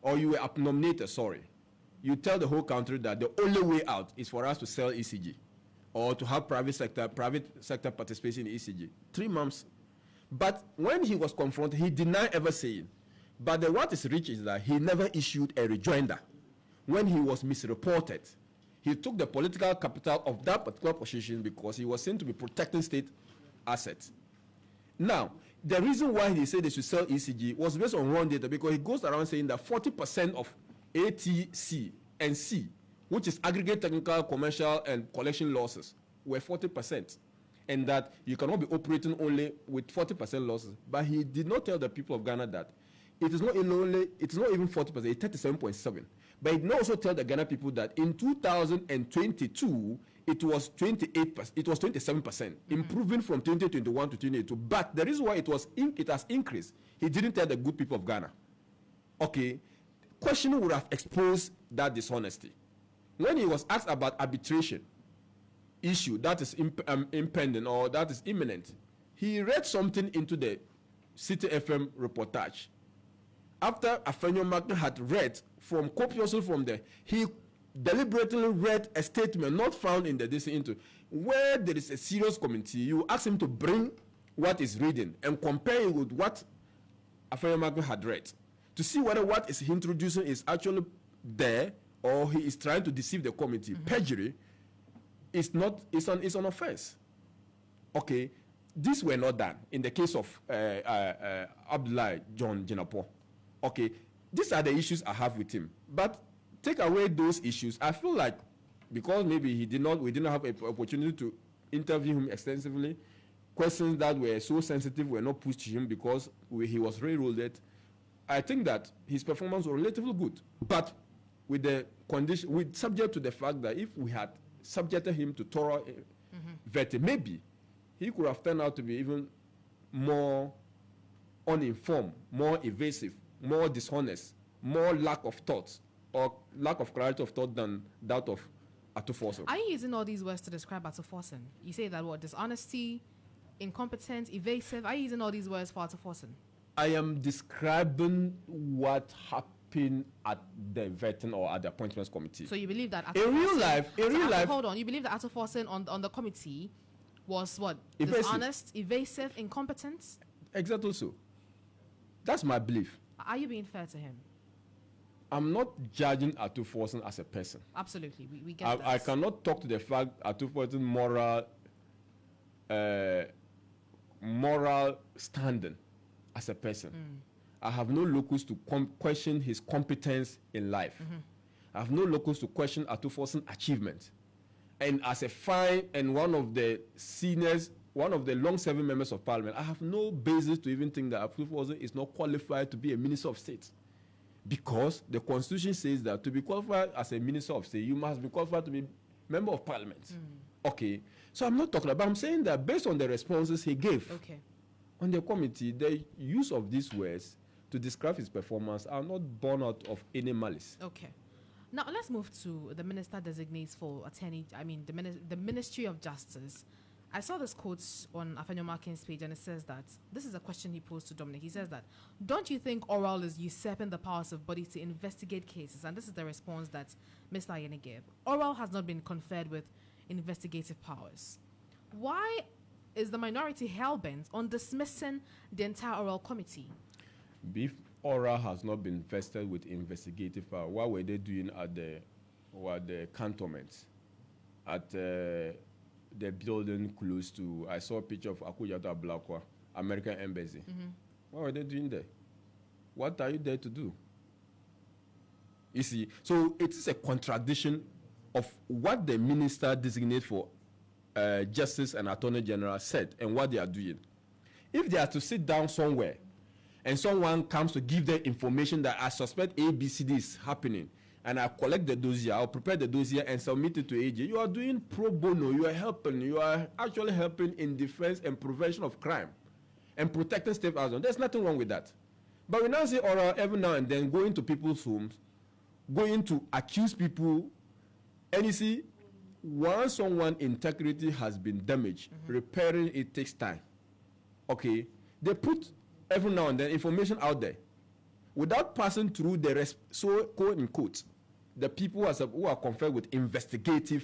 or you were nominated, you tell the whole country that the only way out is for us to sell ECG or to have private sector participation in ECG. 3 months. But when he was confronted, he denied ever saying. But what is rich is that he never issued a rejoinder. When he was misreported, he took the political capital of that particular position because he was seen to be protecting state assets. Now, the reason why he said they should sell ECG was based on wrong data, because he goes around saying that 40% of ATC and C, which is aggregate technical, commercial, and collection losses, were 40%. And that you cannot be operating only with 40% losses. But he did not tell the people of Ghana that it is not even 40%, it's 37.7. But he did not also tell the Ghana people that in 2022, it was 28%, it was 27%, improving from 2021 to 2022. But the reason why it has increased, he didn't tell the good people of Ghana. Okay, questioning would have exposed that dishonesty. When he was asked about arbitration issue that is impending or that is imminent, he read something into the City FM reportage. After Afenyo had read copiously from there, he deliberately read a statement not found in the into where there is a serious committee. You ask him to bring what is reading and compare it with what Afenyo had read to see whether what is he introducing is actually there or he is trying to deceive the committee. Perjury is an offense. Okay, these were not done in the case of Abdullahi John Jinapor. Okay, these are the issues I have with him. But take away those issues, I feel like because maybe we didn't have an opportunity to interview him extensively, questions that were so sensitive were not pushed to him because he was railroaded. I think that his performance was relatively good, but with the condition, subject to the fact that if we had subjected him to thorough vetting, maybe he could have turned out to be even more uninformed, more evasive, more dishonest, more lack of thought or lack of clarity of thought than that of Atu Forson. Are you using all these words to describe Atu Forson? You say that dishonesty, incompetence, evasive. Are you using all these words for Atu Forson? I am describing what happened at the vetting or at the appointments committee. So you believe that in real life, hold on, you believe that Atu Forson on the committee was what? Evasive. Dishonest, evasive, incompetent? Exactly so. That's my belief. Are you being fair to him? I'm not judging Atu Forson as a person. Absolutely, we get that. I cannot talk to the fact Atu Forson's moral standing as a person. I have no locus to question his competence in life. I have no locus to question Atu Forson's achievement. And as a fine and one of the seniors, one of the long-serving members of parliament, I have no basis to even think that Atu Forson is not qualified to be a minister of state. Because the constitution says that to be qualified as a minister of state, you must be qualified to be member of parliament. Okay. So I'm not talking about, I'm saying that based on the responses he gave on the committee, the use of these words to describe his performance are not born out of any malice. Okay. Now let's move to the minister designates for the Ministry of Justice. I saw this quote on Afenyo Markin's page, and it says that this is a question he posed to Dominic. He says that, don't you think oral is usurping the powers of bodies to investigate cases? And this is the response that Mr. Ayeni gave. Oral has not been conferred with investigative powers. Why is the minority hell-bent on dismissing the entire oral committee? If oral has not been vested with investigative power, what were they doing at the cantonments? At the building close to, I saw a picture of Akujata Blakwa, American Embassy. What were they doing there? What are you there to do? You see, so it is a contradiction of what the minister designated for Justice and Attorney General said and what they are doing. If they are to sit down somewhere and someone comes to give them information that I suspect ABCD is happening, and I collect the dossier, I'll prepare the dossier and submit it to AJ, you are doing pro bono, you are actually helping in defense and prevention of crime and protecting state housing. There's nothing wrong with that. But we now see oral every now and then going to people's homes, going to accuse people, and you see, once someone's integrity has been damaged, repairing it takes time. Okay, they put every now and then information out there without passing through the quote unquote the people who are conferred with investigative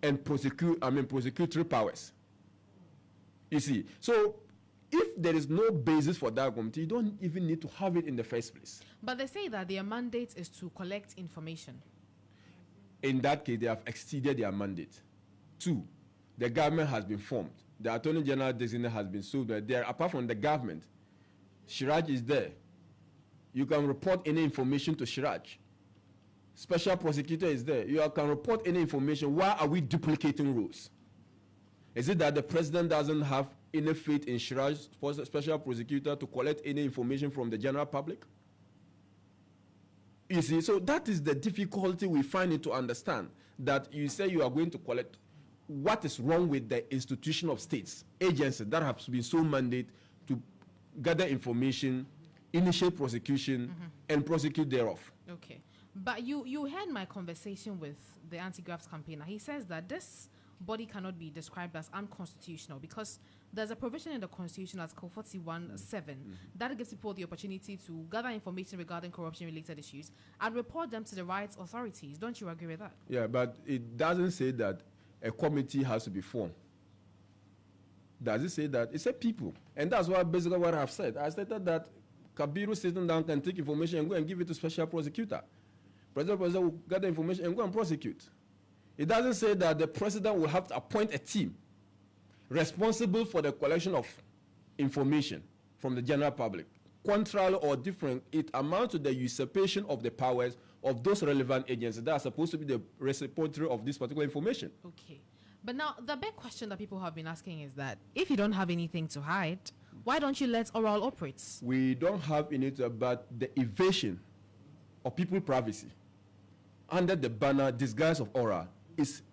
and prosecutory powers. You see, so if there is no basis for that committee, you don't even need to have it in the first place. But they say that their mandate is to collect information. In that case, they have exceeded their mandate. 2, the government has been formed. The Attorney General designate has been sold. There, apart from the government, Shiraj is there. You can report any information to Shiraj. Special prosecutor is there. You can report any information. Why are we duplicating roles? Is it that the president doesn't have any faith in Shiraj, special prosecutor, to collect any information from the general public? You see, so that is the difficulty we find it to understand, that you say you are going to collect. What is wrong with the institution of states, agencies that have been so mandated to gather information, initiate prosecution, and prosecute thereof? Okay. But you heard my conversation with the anti-grafts campaigner. He says that this body cannot be described as unconstitutional because there's a provision in the Constitution, Article 41(7), that gives people the opportunity to gather information regarding corruption-related issues and report them to the rights authorities. Don't you agree with that? Yeah, but it doesn't say that a committee has to be formed. Does it say that? It said people. And that's basically what I've said. I stated that Kabiru sitting down can take information and go and give it to special prosecutor. President will gather information and go and prosecute. It doesn't say that the president will have to appoint a team responsible for the collection of information from the general public. Contrary or different, it amounts to the usurpation of the powers of those relevant agencies that are supposed to be the repository of this particular information. Okay. But now, the big question that people have been asking is that if you don't have anything to hide, why don't you let oral operate? We don't have anything, but the evasion of people's privacy under the banner disguise of oral is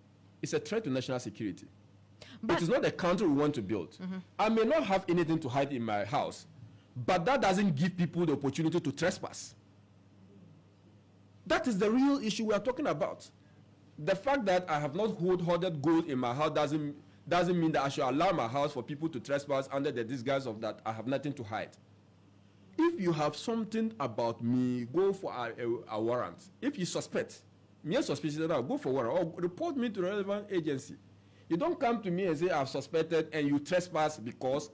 a threat to national security. But it is not the country we want to build. I may not have anything to hide in my house, but that doesn't give people the opportunity to trespass. That is the real issue we are talking about. The fact that I have not hoarded gold in my house doesn't mean that I should allow my house for people to trespass under the disguise of that I have nothing to hide. If you have something about me, go for a warrant. If you suspect, mere suspicion, go for a warrant or report me to the relevant agency. You don't come to me and say I've suspected and you trespass because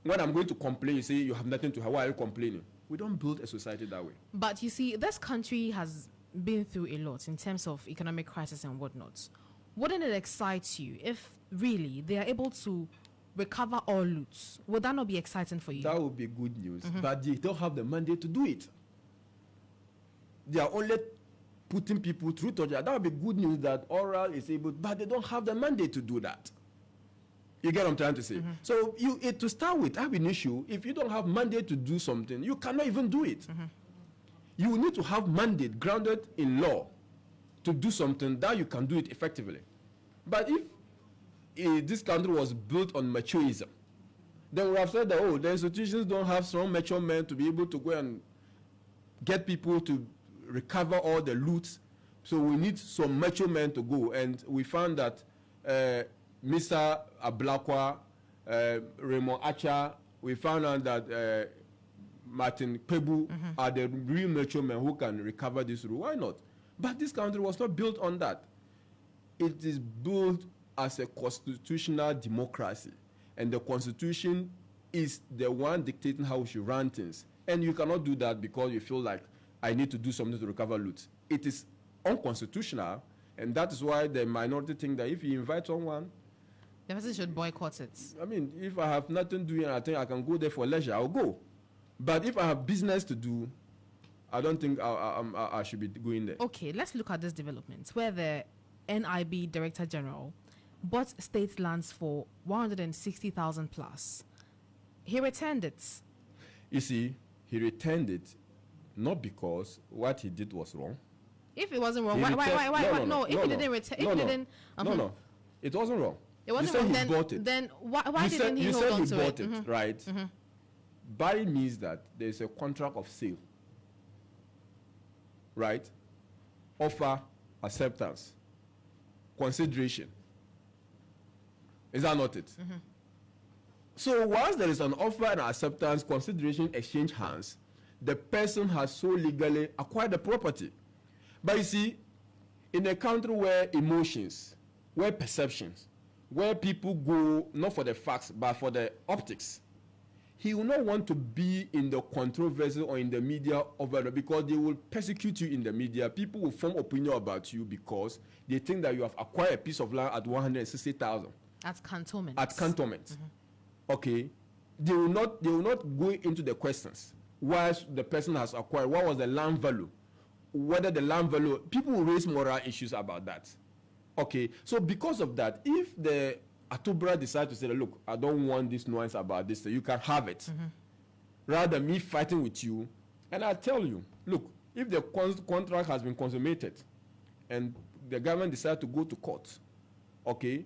when I'm going to complain, you say you have nothing to hide. Why are you complaining? We don't build a society that way. But you see, this country has been through a lot in terms of economic crisis and whatnot. Wouldn't it excite you if really they are able to recover all loot? Would that not be exciting for you? That would be good news, but they don't have the mandate to do it. They are only putting people through torture. That would be good news that oral is able, but they don't have the mandate to do that. You get what I'm trying to say? So to start with, I have an issue. If you don't have mandate to do something, you cannot even do it. You need to have mandate grounded in law to do something that you can do it effectively. But if this country was built on machoism, then we have said that, the institutions don't have strong mature men to be able to go and get people to recover all the loot. So we need some mature men to go. And we found that Mr. Ablakwa, Raymond Acha, we found out that Martin Pebu are the real mature men who can recover this route. Why not? But this country was not built on that. It is built as a constitutional democracy. And the constitution is the one dictating how we should run things. And you cannot do that because you feel like I need to do something to recover loot. It is unconstitutional, and that is why the minority think that if you invite someone, the person should boycott it. I mean, if I have nothing doing and I think I can go there for leisure, I'll go. But if I have business to do, I don't think I should be going there. Okay, let's look at this development where the NIB Director General bought state lands for 160,000 plus. He returned it. You see, he returned it not because what he did was wrong. If it wasn't wrong, why? If he didn't return, if he didn't, no, it wasn't wrong. It wasn't you wrong. He bought it. Then why didn't he hold on to it? You said he bought it, right? Buy means that there is a contract of sale, right? Offer, acceptance, consideration. Is that not it? So once there is an offer and acceptance, consideration, exchange hands, the person has so legally acquired the property. But you see, in a country where emotions, where perceptions, where people go not for the facts but for the optics, he will not want to be in the controversy or in the media over it because they will persecute you in the media. People will form opinion about you because they think that you have acquired a piece of land at 160,000. At cantonment. At cantonment. Okay. They will not go into the questions. Why the person has acquired, what was the land value? Whether the land value, people will raise moral issues about that. Okay. So because of that, if the Atubra decide to say, look, I don't want this noise about this, so you can have it. Rather than me fighting with you. And I tell you, look, if the contract has been consummated and the government decide to go to court, okay,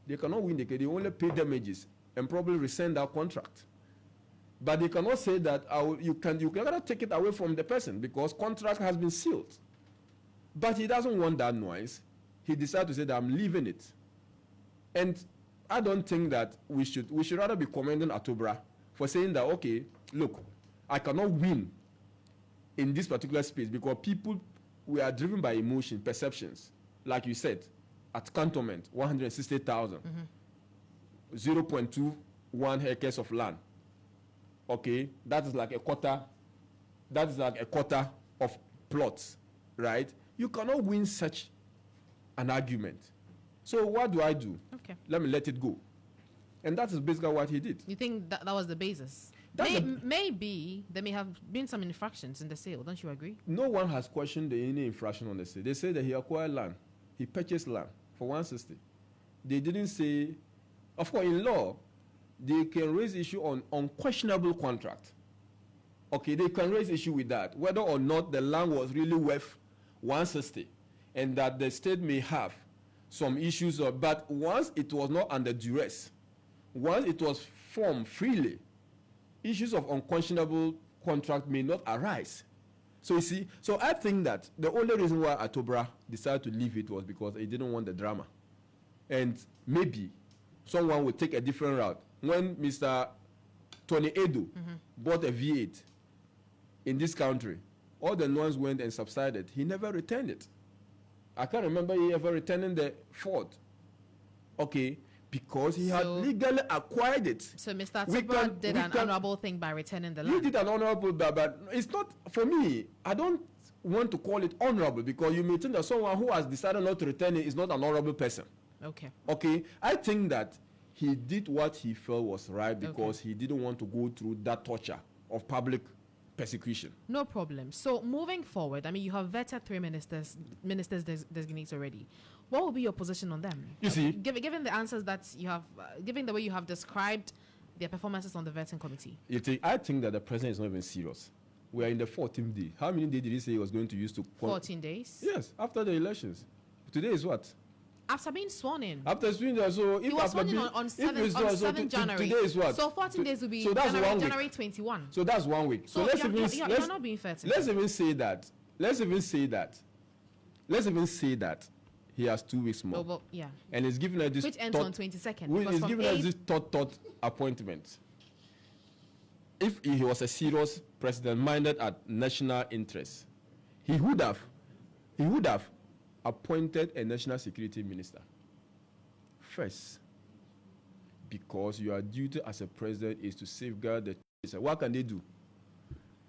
they cannot win the case. They only pay damages and probably rescind that contract. But they cannot say that you cannot take it away from the person because contract has been sealed. But he doesn't want that noise. He decided to say that I'm leaving it. And I don't think that we should rather be commending Atubra for saying that, okay, look, I cannot win in this particular space because people, we are driven by emotion, perceptions. Like you said, at cantonment, 160,000, 0.21 acres of land. Okay, that is like a quarter of plots, right? You cannot win such an argument. So what do I do? Okay. Let me let it go. And that is basically what he did. You think that was the basis? Maybe there may have been some infractions in the sale. Don't you agree? No one has questioned any infraction on the sale. They say that he acquired land. He purchased land for 160. They didn't say, of course, in law, they can raise issue on unquestionable contract. Okay, they can raise issue with that, whether or not the land was really worth 160, and that the state may have some issues. But once it was not under duress, once it was formed freely, issues of unquestionable contract may not arise. So you see, so I think that the only reason why Atubra decided to leave it was because he didn't want the drama. And maybe someone would take a different route. When Mr. Tony Edo bought a V8 in this country, all the noise went and subsided. He never returned it. I can't remember he ever returning the Ford. Okay, because he had legally acquired it. So Mr. Atubra did an honorable thing by returning the land. He did an honorable, but it's not, for me, I don't want to call it honorable because you may think that someone who has decided not to return it is not an honorable person. Okay. Okay, I think that he did what he felt was right because he didn't want to go through that torture of public persecution. No problem. So moving forward, I mean, you have vetted 3 ministers designates already. What will be your position on them? You see, given the answers that you have, given the way you have described their performances on the vetting committee. I think that the president is not even serious. We are in the 14th day. How many days did he say he was going to use to? 14 days. Yes, after the elections. Today is what? After being sworn in. After sworn in, so if he was sworn in on 7 January. Today is what? So 14 days will be so that's January 21. So that's 1 week. So let's you're not being fair to me. Let's even say that he has 2 weeks more. Well, yeah. And he's giving us this which ends on 22nd. He's giving us this thought appointment. If he was a serious president minded at national interest, he would have appointed a national security minister first, because your duty as a president is to safeguard the. What can they do?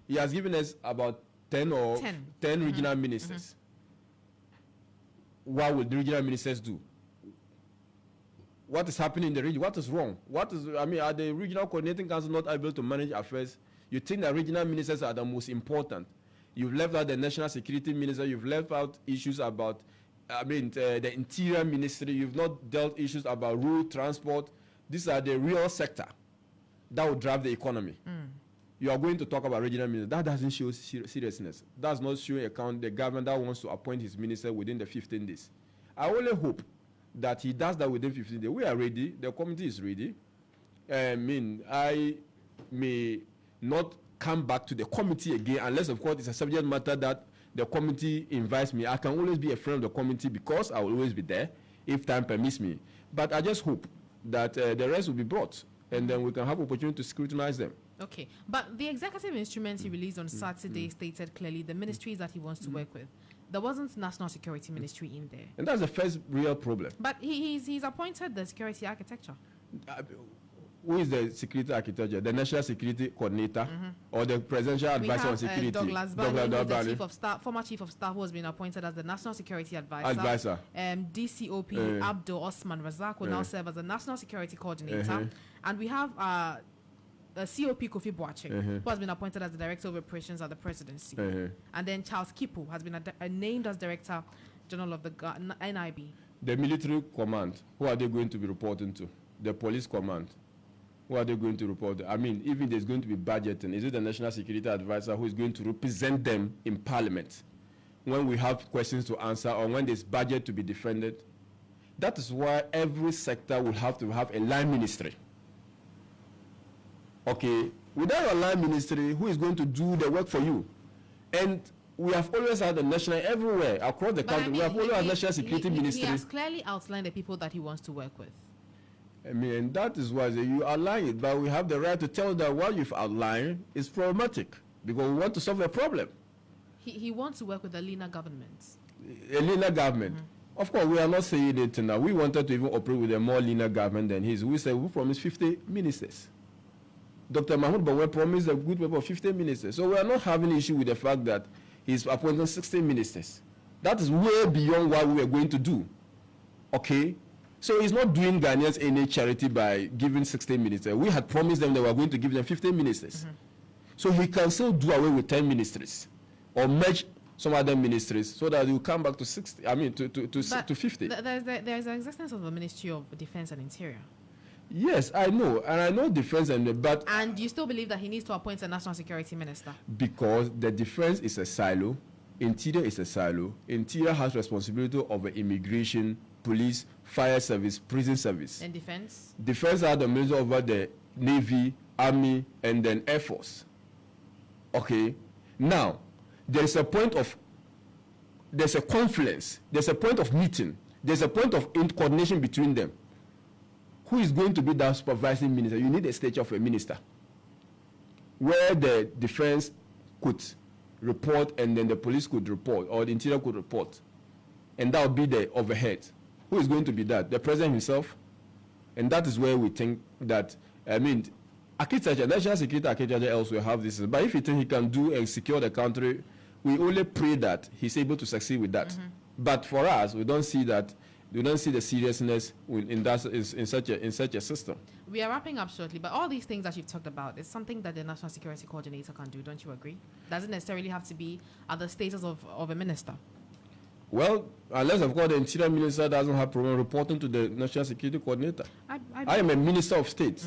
He has given us about 10 regional ministers. What will the regional ministers do? What is happening in the region? What is wrong? Are the regional coordinating council not able to manage affairs? You think that regional ministers are the most important. You've left out the national security minister. You've left out issues about, the interior ministry. You've not dealt issues about road transport. These are the real sector that will drive the economy. You are going to talk about regional minister. That doesn't show seriousness. That's not showing account the government that wants to appoint his minister within the 15 days. I only hope that he does that within 15 days. We are ready. The committee is ready. I may not come back to the committee again unless, of course, it's a subject matter that the committee invites me. I can always be a friend of the committee because I will always be there if time permits me. But I just hope that the rest will be brought and then we can have opportunity to scrutinize them. Okay, but the executive instruments he released on Saturday stated clearly the ministries that he wants to work with. There wasn't National Security Ministry in there. And that's the first real problem. But he's appointed the security architecture. Who is the security architecture? The National Security Coordinator or the Presidential Advisor on Security? Douglas Bani, the Chief of Staff, former Chief of Staff, who has been appointed as the National Security Advisor. DCOP Abdul Osman Razak will now serve as the National Security Coordinator. And we have COP Kofi Boaching, who has been appointed as the Director of Operations at the Presidency. And then Charles Kipu has been named as Director General of the NIB. The military command, who are they going to be reporting to? The police command, who are they going to report? Even there's going to be budgeting, is it the National Security Advisor who is going to represent them in Parliament when we have questions to answer or when there's budget to be defended? That is why every sector will have to have a line ministry. Okay, without a line ministry, who is going to do the work for you? And we have always had a national everywhere across the country. We have always had national security ministry. He has clearly outlined the people that he wants to work with. And that is why you outline it, but we have the right to tell that what you've outlined is problematic because we want to solve a problem. He wants to work with a leaner government. A leaner government. Of course, we are not saying it now. We wanted to even operate with a more leaner government than his. We said we promised 50 ministers. Dr. Mahmoud Bawe promised a good number of 50 ministers. So we are not having an issue with the fact that he's appointing 60 ministers. That is way beyond what we are going to do. Okay? So he's not doing Ghanaians any charity by giving 60 ministers. We had promised them that we were going to give them 15 ministers. So he can still do away with 10 ministries or merge some other ministries so that he will come back to 60, to 50. There's the existence of the Ministry of Defense and Interior. Yes, I know. And I know defense but... And you still believe that he needs to appoint a national security minister? Because the defense is a silo. Interior is a silo. Interior has responsibility over immigration, police, fire service, prison service. And defense? Defense are the minister over the Navy, Army, and then Air Force. Okay? Now, there's a confluence, there's a point of meeting, there's a point of coordination between them. Who is going to be that supervising minister? You need a stature of a minister where the defense could report and then the police could report or the interior could report. And that would be the overhead. Who is going to be that? The president himself? And that is where we think that, architecture, national security architecture elsewhere have this. But if you think he can do and secure the country, we only pray that he's able to succeed with that. But for us, we don't see that. We don't see the seriousness in such a system. We are wrapping up shortly, but all these things that you've talked about is something that the National Security Coordinator can do, don't you agree? Doesn't necessarily have to be at the status of a minister. Well, unless, of course, the Interior Minister doesn't have problem reporting to the National Security Coordinator. I am a Minister of State.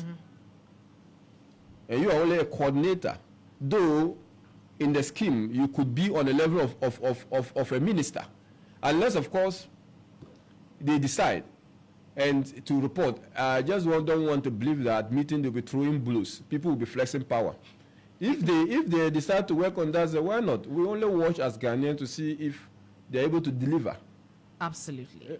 And you are only a coordinator. Though, in the scheme, you could be on the level of a minister. Unless, of course, they decide and to report. I just don't want to believe that meeting they'll be throwing blues. People will be flexing power. If they decide to work on that, why not? We only watch as Ghanaians to see if they're able to deliver. Absolutely.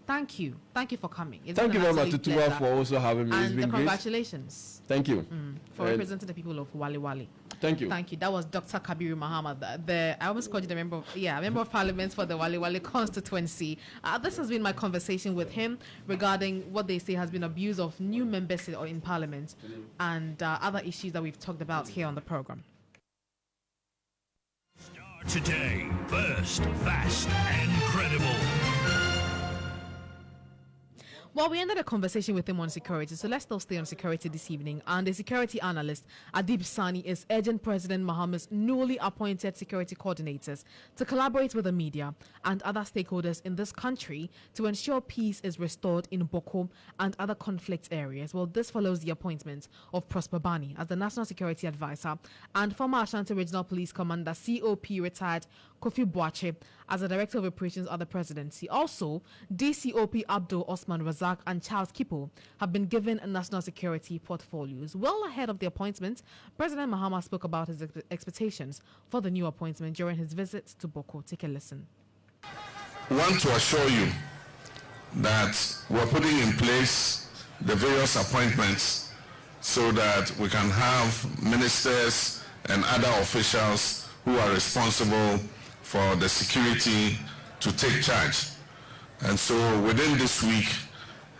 Thank you for coming. Thank you very much, Tutuwaa, for also having me. It's been great. Congratulations. Thank you. For representing the people of Wale Wale. Thank you. Thank you. That was Dr. Kabiru Muhammad, I almost called you the member of Parliament for the Wale Wale constituency. This has been my conversation with him regarding what they say has been abuse of new members in Parliament and other issues that we've talked about here on the program. Starr today, first, fast, and credible. Well, we ended a conversation with him on security, so let's still stay on security this evening. And the security analyst, Adib Sani, is urging President Mahama's newly appointed security coordinators to collaborate with the media and other stakeholders in this country to ensure peace is restored in Boko and other conflict areas. Well, this follows the appointment of Prosper Bani as the National Security Advisor and former Ashanti Regional Police Commander COP retired Kofi Boache as the Director of Operations at the Presidency. Also, DCOP Abdul Osman Razak and Charles Kipo have been given national security portfolios. Well ahead of the appointment, President Mahama spoke about his expectations for the new appointment during his visit to Boko. Take a listen. I want to assure you that we're putting in place the various appointments so that we can have ministers and other officials who are responsible for the security to take charge. And so within this week,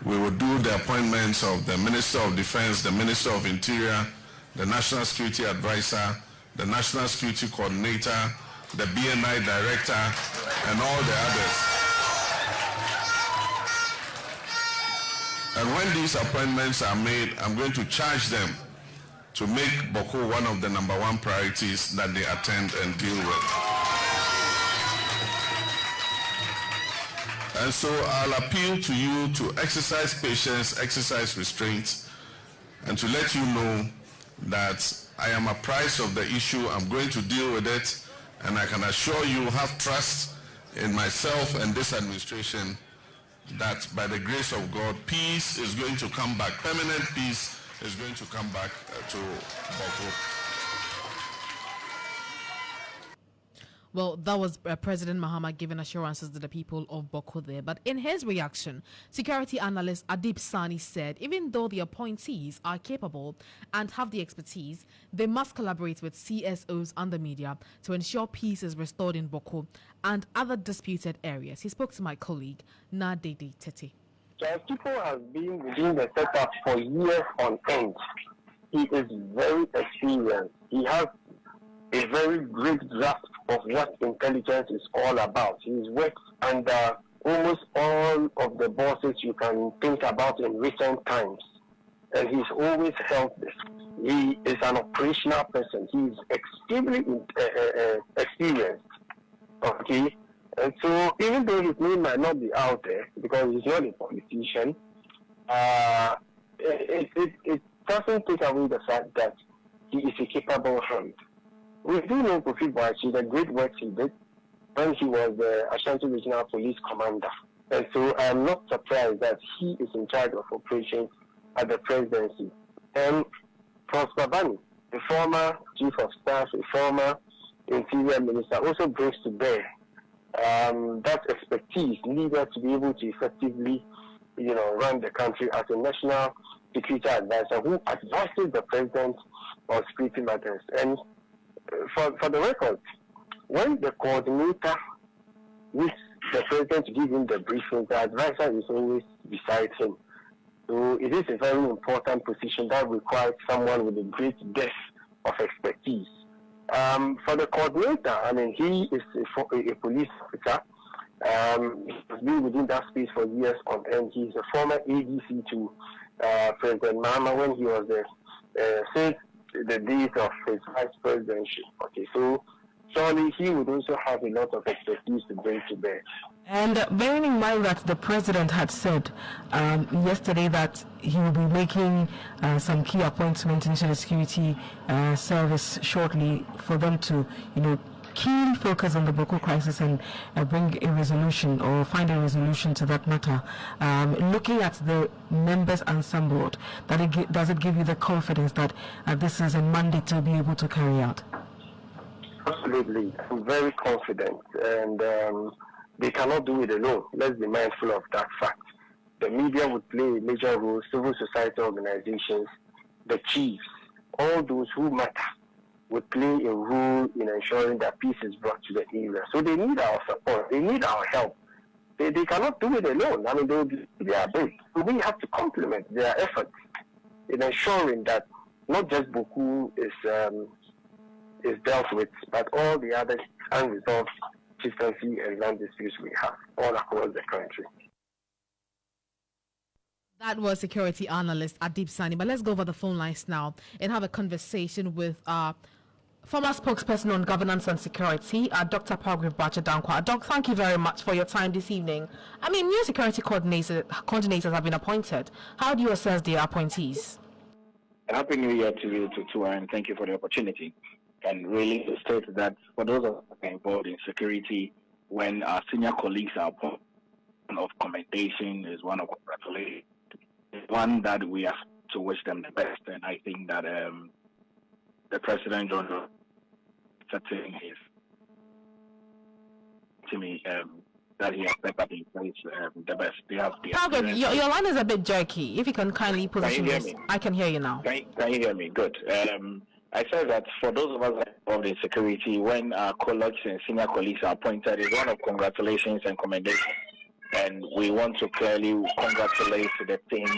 we will do the appointments of the Minister of Defense, the Minister of Interior, the National Security Advisor, the National Security Coordinator, the BNI Director, and all the others. And when these appointments are made, I'm going to charge them to make Boko one of the #1 priorities that they attend and deal with. And so I'll appeal to you to exercise patience, exercise restraint, and to let you know that I am apprised of the issue. I'm going to deal with it, and I can assure you, have trust in myself and this administration that by the grace of God, peace is going to come back. Permanent peace is going to come back to Boko. Well, that was President Mahama giving assurances to the people of Boko there. But in his reaction, security analyst Adib Sani said even though the appointees are capable and have the expertise, they must collaborate with CSOs and the media to ensure peace is restored in Boko and other disputed areas. He spoke to my colleague, Nadede Tete. Charles Kipo has been within the setup for years on end. He is very experienced. He has a very great grasp of what intelligence is all about. He's worked under almost all of the bosses you can think about in recent times. And he's always held this. He is an operational person. He's extremely experienced. Okay? And so even though his name might not be out there because he's not a politician, it doesn't take away the fact that he is a capable hand. We do know Kofi Boache, the great work he did when he was the Ashanti Regional Police Commander. And so I am not surprised that he is in charge of operations at the presidency. And Prosper Bani, the former Chief of Staff, a former Interior Minister, also brings to bear that expertise needed to be able to effectively, run the country as a national security advisor who advises the president on security matters. And for the record, when the coordinator wishes the president to give him the briefing, the advisor is always beside him. So it is a very important position that requires someone with a great depth of expertise. For the coordinator, he is a police officer. He has been within that space for years on end. He is a former ADC to President Mahama when he was since the days of his vice presidency. Okay, so surely he would also have a lot of expertise to bring to bear. And bearing in mind that the president had said yesterday that he will be making some key appointments into the security service shortly for them to, keenly focus on the Boko crisis and bring a resolution or find a resolution to that matter. Looking at the members assembled, does it give you the confidence that this is a mandate to be able to carry out? Absolutely. I'm very confident. And they cannot do it alone. Let's be mindful of that fact. The media would play a major role, civil society organizations, the chiefs, all those who matter would play a role in ensuring that peace is brought to the area. So they need our support. They need our help. They cannot do it alone. They are big. So we have to complement their efforts in ensuring that not just Boko is dealt with, but all the other unresolved chieftaincy and land disputes we have all across the country. That was security analyst Adib Sani. But let's go over the phone lines now and have a conversation with former spokesperson on governance and security, Dr. Pagriv Bachadankwa. Doc, thank you very much for your time this evening. I mean, new security coordinators have been appointed. How do you assess their appointees? Happy New Year to you, Tutuwaa, and thank you for the opportunity. And really to state that for those of us involved in security, when our senior colleagues are appointed, of commendation is one of congratulations. One that we have to wish them the best, and I think that the President John setting his to me that he has set up in place the best. They have the your line is a bit jerky. If you can kindly position this, I can hear you now. Can you hear me? Good. I said that for those of us involved in security, when our colleagues and senior colleagues are appointed, is one of congratulations and commendation. And we want to clearly congratulate the team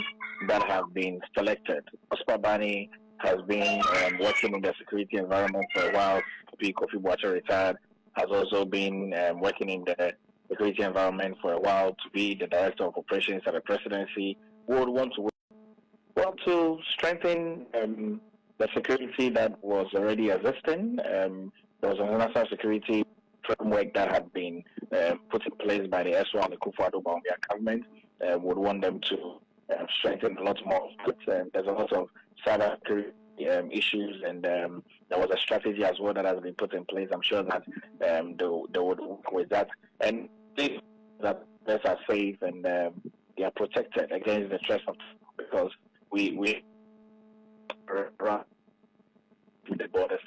that have been selected. Oscar Bani has been working in the security environment for a while. Kofi Boache retired, has also been working in the security environment for a while to be the director of operations at the presidency. We would want to strengthen the security that was already existing. There was a national security framework that had been put in place by the SWA and the Kufuor government. Would want them to strengthen a lot more. There's a lot of cyber security issues, and there was a strategy as well that has been put in place. I'm sure that they would work with that, and that players are safe and they are protected against the threats of, because we run the borders.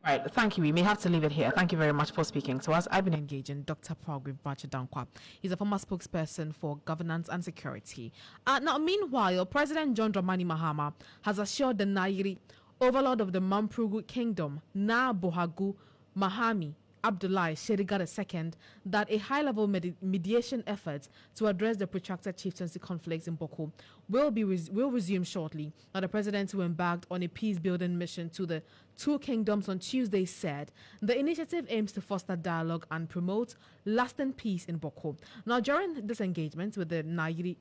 Right, thank you. We may have to leave it here. Thank you very much for speaking to us. I've been engaging Dr. Pagriv Bachadankwa. He's a former spokesperson for governance and security. Now, meanwhile, President John Dramani Mahama has assured the Nairi, overlord of the Mamprugu Kingdom, Na Bohagu Mahami Abdullahi Sheriga II, that a high-level mediation effort to address the protracted chieftaincy conflicts in Boko will resume shortly. Now, the president, who embarked on a peace-building mission to the two kingdoms on Tuesday, said the initiative aims to foster dialogue and promote lasting peace in Boko. Now, during this engagement with the Nairi,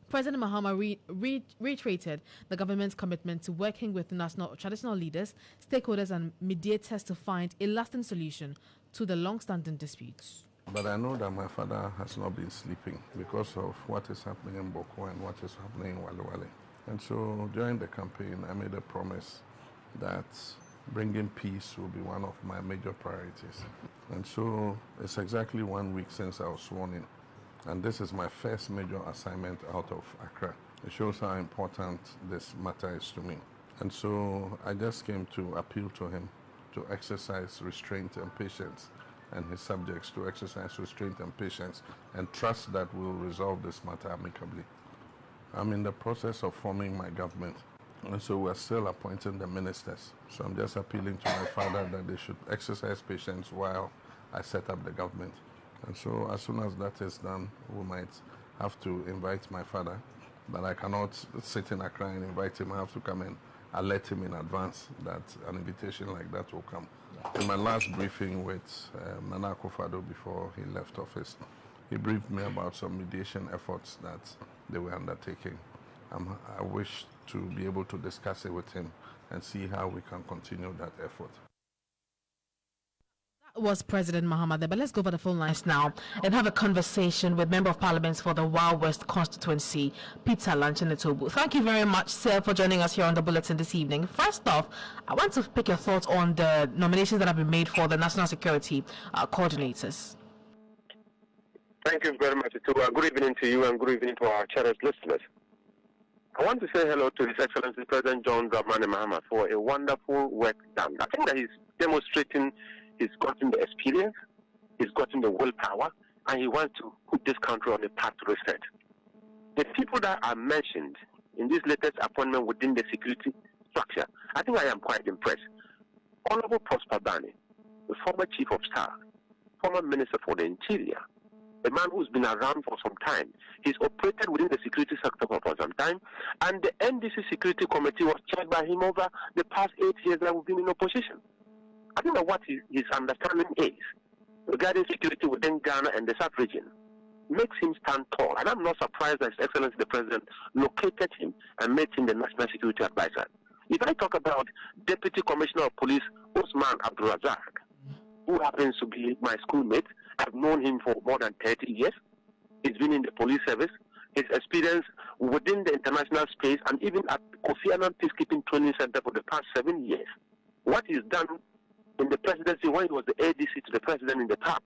President Mahama reiterated the government's commitment to working with national traditional leaders, stakeholders, and mediators to find a lasting solution to the long-standing disputes. But I know that my father has not been sleeping because of what is happening in Boko and what is happening in Wale. And so during the campaign, I made a promise that bringing peace will be one of my major priorities. And so it's exactly 1 week since I was sworn in. And this is my first major assignment out of Accra. It shows how important this matter is to me. And so I just came to appeal to him to exercise restraint and patience, and his subjects to exercise restraint and patience, and trust that we'll resolve this matter amicably. I'm in the process of forming my government, and so we're still appointing the ministers. So I'm just appealing to my father that they should exercise patience while I set up the government. And so as soon as that is done, we might have to invite my father, but I cannot sit in Accra and invite him. I have to come and alert him in advance that an invitation like that will come. In my last briefing with Nana Akufo-Addo before he left office, he briefed me about some mediation efforts that they were undertaking. I wish to be able to discuss it with him and see how we can continue that effort. Was President Mahama there, but let's go over the phone lines now and have a conversation with Member of Parliament for the Wild West constituency, Peter Lanchin-Etobu. Thank you very much, sir, for joining us here on the bulletin this evening. First off, I want to pick your thoughts on the nominations that have been made for the national security coordinators. Thank you very much, Tutuwaa. Good evening to you and good evening to our cherished listeners. I want to say hello to His Excellency President John Dramani Mahama for a wonderful work done. I think that he's demonstrating he's gotten the experience, he's gotten the willpower, and he wants to put this country on a path to reset. The people that are mentioned in this latest appointment within the security structure, I think I am quite impressed. Honorable Prosper Bani, the former Chief of Staff, former Minister for the Interior, a man who's been around for some time. He's operated within the security sector for some time, and the NDC Security Committee was chaired by him over the past 8 years that we've been in opposition. I don't know what his understanding is regarding security within Ghana and the sub-region. makes him stand tall. And I'm not surprised that His Excellency the President located him and made him the National Security Advisor. If I talk about Deputy Commissioner of Police Osman Abdulrazak, who happens to be my schoolmate, I've known him for more than 30 years. He's been in the police service. His experience within the international space and even at Kofi Annan Peacekeeping Training Center for the past 7 years. What he's done in the presidency when he was the ADC to the president in the past.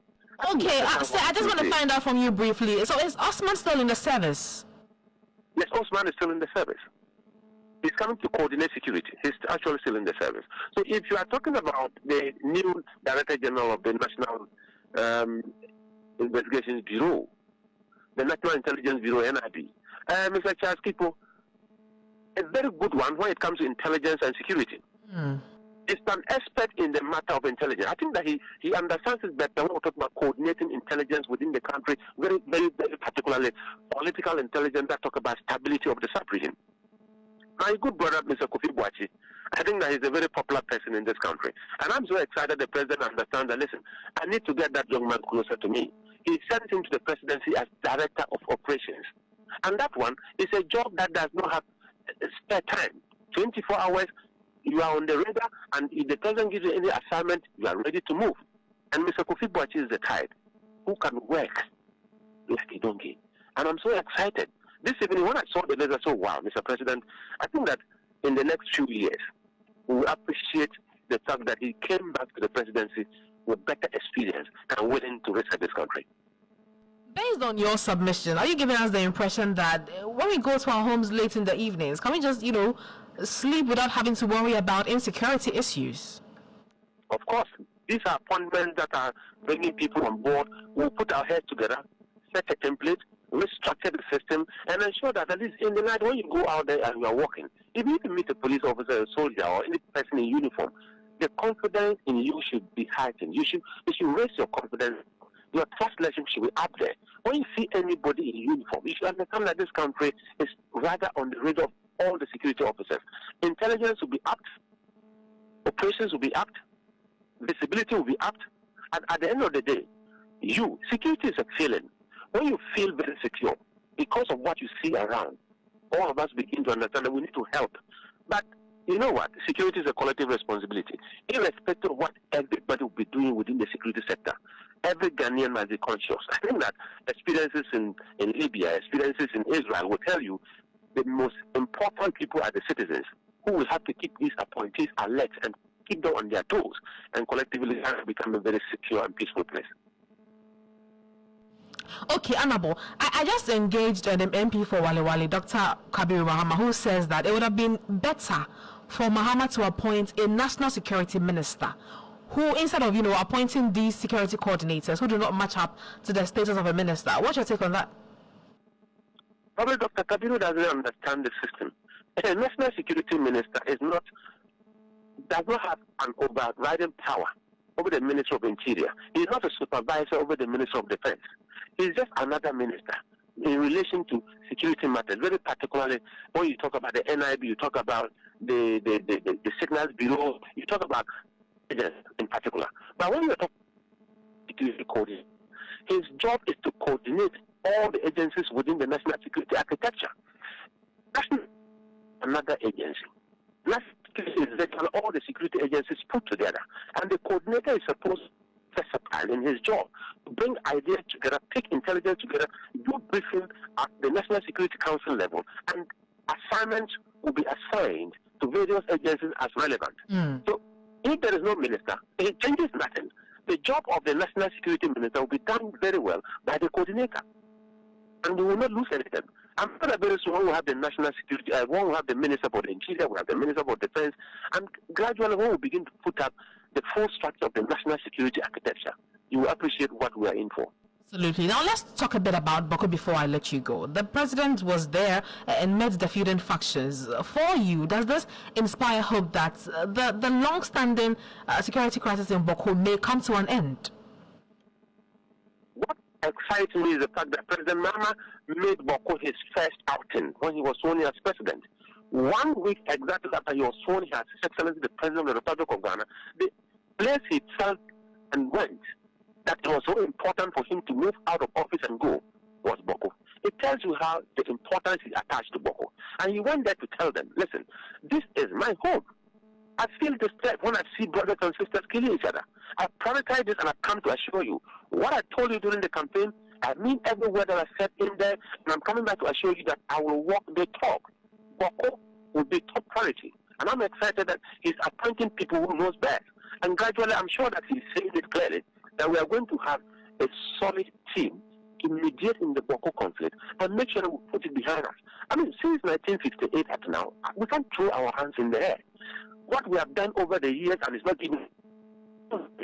Okay, I just want to find out from you briefly. So is Osman still in the service? Yes, Osman is still in the service. He's coming to coordinate security. He's actually still in the service. So if you are talking about the new Director General of the National Investigations Bureau, the National Intelligence Bureau, NIB, Mr. Charles Kipo, a very good one when it comes to intelligence and security. He's an expert in the matter of intelligence. I think that he understands it better when we talk about coordinating intelligence within the country, very, very, very particularly political intelligence that talk about stability of the sub-region. My good brother, Mr. Kofi Boachi, I think that he's a very popular person in this country. And I'm so excited the president understands that, listen, I need to get that young man closer to me. He sent him to the presidency as Director of Operations. And that one is a job that does not have spare time. 24 hours, you are on the radar, and if the president gives you any assignment, you are ready to move. And Mr. Kofi Boachi is the type who can work like a donkey. And I'm so excited. This evening, when I saw the letter, so wow, Mr. President, I think that in the next few years, we will appreciate the fact that he came back to the presidency with better experience and willing to reset this country. Based on your submission, are you giving us the impression that when we go to our homes late in the evenings, can we just, sleep without having to worry about insecurity issues? Of course, these are appointments that are bringing people on board. We'll put our heads together, set a template, restructure the system, and ensure that at least in the night when you go out there and you are walking, if you meet a police officer, a soldier, or any person in uniform, the confidence in you should be heightened. You should raise your confidence. Your trust level should be up there. When you see anybody in uniform, you should understand that this country is rather on the radar of all the security officers. Intelligence will be upped, operations will be upped, visibility will be upped, and at the end of the day, security is a feeling. When you feel very secure, because of what you see around, all of us begin to understand that we need to help. But you know what? Security is a collective responsibility. Irrespective of what everybody will be doing within the security sector, every Ghanaian must be conscious. I think that experiences in Libya, experiences in Israel will tell you the most important people are the citizens who will have to keep these appointees alert and keep them on their toes, and collectively become a very secure and peaceful place. Okay, Honorable, I just engaged an MP for Wale Wale, Dr. Kabiru Mahama, who says that it would have been better for Mahama to appoint a national security minister who, instead of, appointing these security coordinators who do not match up to the status of a minister. What's your take on that? Probably Dr. Kabiru doesn't understand the system. A national security minister does not have an overriding power over the Minister of Interior. He is not a supervisor over the Minister of Defense. He is just another minister in relation to security matters, very particularly when you talk about the NIB, you talk about the Signals Bureau, you talk about agents in particular. But when you talk security coordinator, his job is to coordinate all the agencies within the national security architecture. That's another agency. National security is that all the security agencies put together, and the coordinator is supposed to versatile in his job to bring ideas together, pick intelligence together, do briefing at the National Security Council level, and assignments will be assigned to various agencies as relevant. So if there is no minister, it changes nothing. The job of the National Security Minister will be done very well by the coordinator, and we will not lose anything. I'm sure that very soon we'll have the National Security, one will have the Minister for the Interior, we'll have the Minister for Defense, and gradually we will begin to put up the full structure of the national security architecture. You will appreciate what we are in for. Absolutely. Now let's talk a bit about Boko before I let you go. The president was there and met the feuding factions. For you, does this inspire hope that the long-standing security crisis in Boko may come to an end? What excites me is the fact that President Mahama made Boko his first outing when he was sworn in as president. 1 week exactly after he was sworn in as His Excellency the President of the Republic of Ghana, the place he felt and went that it was so important for him to move out of office and go was Boko. It tells you how the importance is attached to Boko. And he went there to tell them, listen, this is my home. I feel distressed when I see brothers and sisters killing each other. I prioritize this and I've come to assure you. What I told you during the campaign, I mean every word that I said in there, and I'm coming back to assure you that I will walk the talk. Boko will be top priority. And I'm excited that he's appointing people who knows best. And gradually, I'm sure that he's saying it clearly, that we are going to have a solid team to mediate in the Boko conflict and make sure that we put it behind us. I mean, since 1958 up to now, we can't throw our hands in the air. What we have done over the years, and it's not even,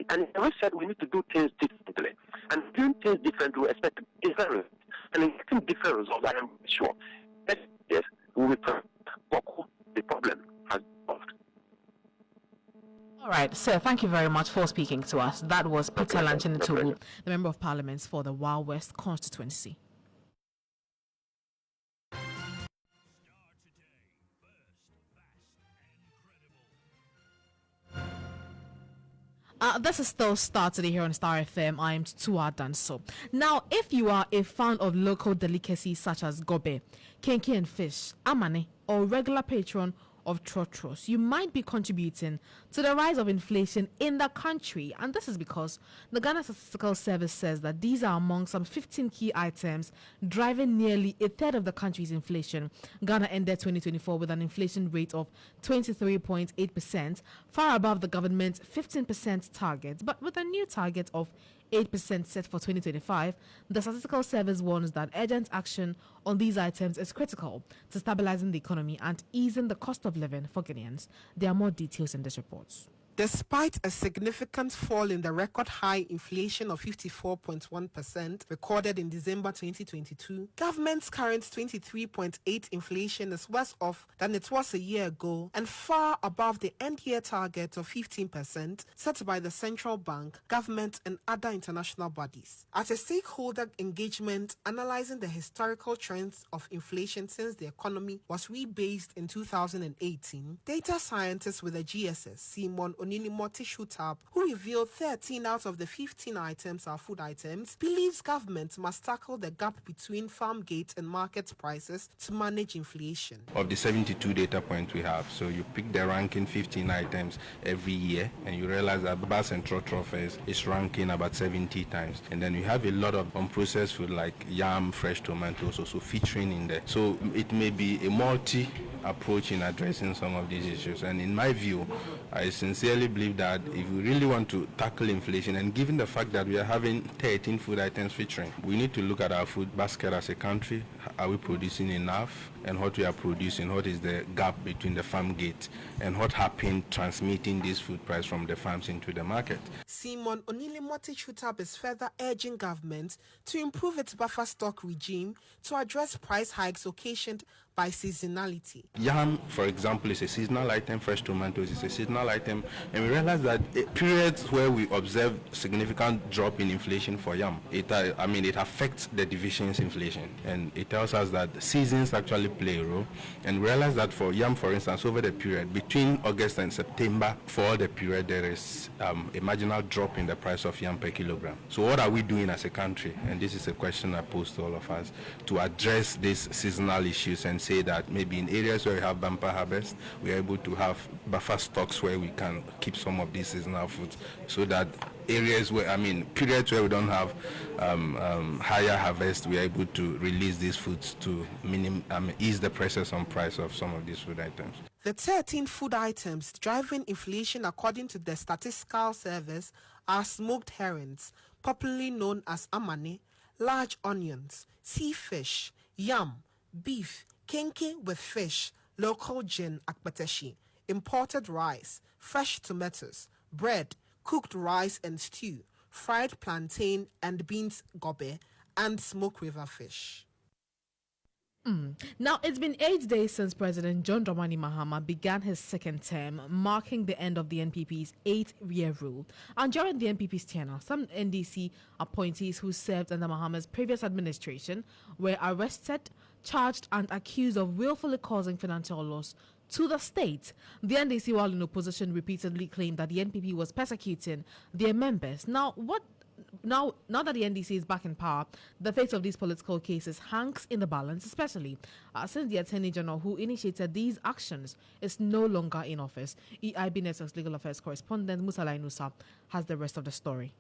and I said we need to do things differently. And doing things differently, we expect different results. And in getting different results, I am sure that yes, we will Boko, the problem has solved. All right, sir, thank you very much for speaking to us. That was Peter Lanchin Tutuwaa, the Member of Parliament for the Wild West constituency. This is still Starr today here on Starr FM. I am Tutuwaa Danso. Now, if you are a fan of local delicacies such as gobe, kenke and fish, amane, or regular patron of trotros, you might be contributing to the rise of inflation in the country. And this is because the Ghana Statistical Service says that these are among some 15 key items driving nearly a third of the country's inflation. Ghana ended 2024 with an inflation rate of 23.8%, far above the government's 15% target, but with a new target of 8% set for 2025, the Statistical Service warns that urgent action on these items is critical to stabilizing the economy and easing the cost of living for Guineans. There are more details in this report. Despite a significant fall in the record high inflation of 54.1% recorded in December 2022, government's current 23.8% inflation is worse off than it was a year ago and far above the end-year target of 15% set by the central bank, government, and other international bodies. At a stakeholder engagement analyzing the historical trends of inflation since the economy was rebased in 2018, data scientist with the GSS, Simon Onilimo Tishutab, who revealed 13 out of the 15 items are food items, believes government must tackle the gap between farm gate and market prices to manage inflation. Of the 72 data points we have, so you pick the ranking 15 items every year, and you realize that Bass and Trotrophes is ranking about 70 times. And then you have a lot of unprocessed food like yam, fresh tomatoes also featuring in there. So it may be a multi approach in addressing some of these issues. And in my view, I sincerely believe that if we really want to tackle inflation, and given the fact that we are having 13 food items featuring, we need to look at our food basket as a country. Are we producing enough? And what we are producing, what is the gap between the farm gate and what happened transmitting this food price from the farms into the market? Simon Onilimoti Chutab is further urging government to improve its buffer stock regime to address price hikes occasioned by seasonality. Yam, for example, is a seasonal item. Fresh tomatoes is a seasonal item. And we realize that periods where we observe significant drop in inflation for yam, it affects the division's inflation. And it tells us that seasons actually play a role. And we realize that for yam, for instance, over the period between August and September, for the period, there is a marginal drop in the price of yam per kilogram. So what are we doing as a country? And this is a question I pose to all of us, to address these seasonal issues and say that maybe in areas where we have bumper harvest, we are able to have buffer stocks where we can keep some of these seasonal foods, so that areas where, periods where we don't have higher harvest, we are able to release these foods to ease the pressures on price of some of these food items. The 13 food items driving inflation according to the Statistical Service are smoked herrings, popularly known as amane, large onions, sea fish, yam, beef, kenke with fish, local gin akbateshi, imported rice, fresh tomatoes, bread, cooked rice and stew, fried plantain and beans gobe, and smoked river fish. Now, it's been 8 days since President John Dramani Mahama began his second term, marking the end of the NPP's 8-year rule. And during the NPP's tenure, some NDC appointees who served under Mahama's previous administration were arrested, charged, and accused of willfully causing financial loss to the state. The NDC, while in opposition, repeatedly claimed that the NPP was persecuting their members. Now, what now that the NDC is back in power, the fate of these political cases hangs in the balance, especially since the Attorney General who initiated these actions is no longer in office. EIB Network's legal affairs correspondent Mutala Inusa has the rest of the story.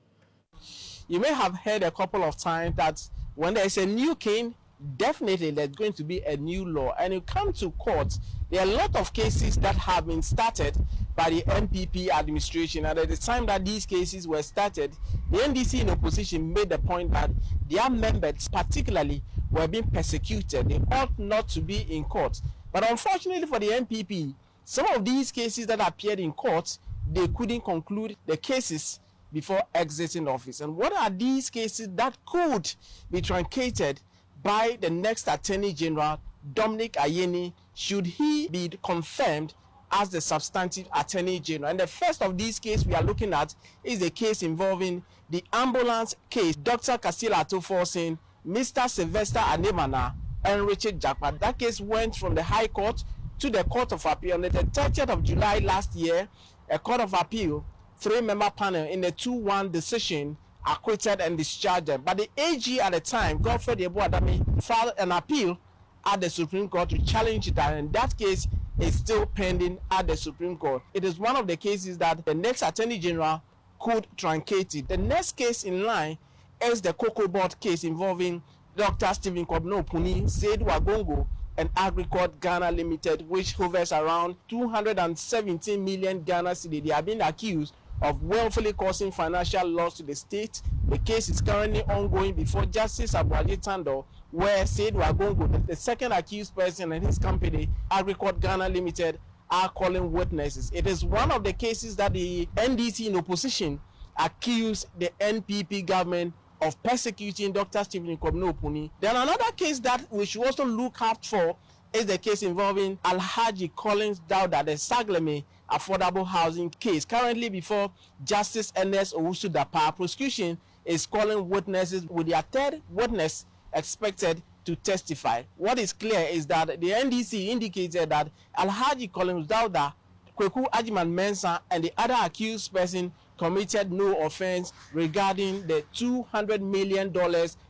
You may have heard a couple of times that when there's a new king, definitely there's going to be a new law. And you come to court, there are a lot of cases that have been started by the NPP administration. And at the time that these cases were started, the NDC in opposition made the point that their members particularly were being persecuted. They ought not to be in court. But unfortunately for the NPP, some of these cases that appeared in court, they couldn't conclude the cases before exiting office. And what are these cases that could be truncated by the next Attorney General, Dominic Ayeni, should he be confirmed as the substantive Attorney General? And the first of these cases we are looking at is a case involving the ambulance case. Dr. Kasila Atoforsin, Mr. Sylvester Anemana, and Richard Jakpa. That case went from the High Court to the Court of Appeal. On the 30th of July last year, a Court of Appeal 3-member panel in a 2-1 decision acquitted and discharged them. But the AG at the time, Godfrey Adami, filed an appeal at the Supreme Court to challenge that, and that case is still pending at the Supreme Court. It is one of the cases that the next Attorney General could truncate it. The next case in line is the Cocoa Board case involving Dr. Stephen Kwabno Puni, Seydou Agongo, and Agricord Ghana Limited, which hovers around 217 million Ghana cedi. They are being accused of willfully causing financial loss to the state. The case is currently ongoing before Justice Abuaji Tando, where Seydou Agongo, the second accused person, and his company, Agricord Ghana Limited, are calling witnesses. It is one of the cases that the NDC in opposition accused the NPP government of persecuting Dr. Stephen Kwabno Puni. Then another case that we should also look out for is the case involving Alhaji Collins Dauda, the Sagleme affordable housing case, currently before Justice Ernest Owusu Dapa. Prosecution is calling witnesses, with their third witness expected to testify. What is clear is that the NDC indicated that Alhaji Collins Dauda, Kweku Ajiman Mensah, and the other accused person committed no offense regarding the $200 million,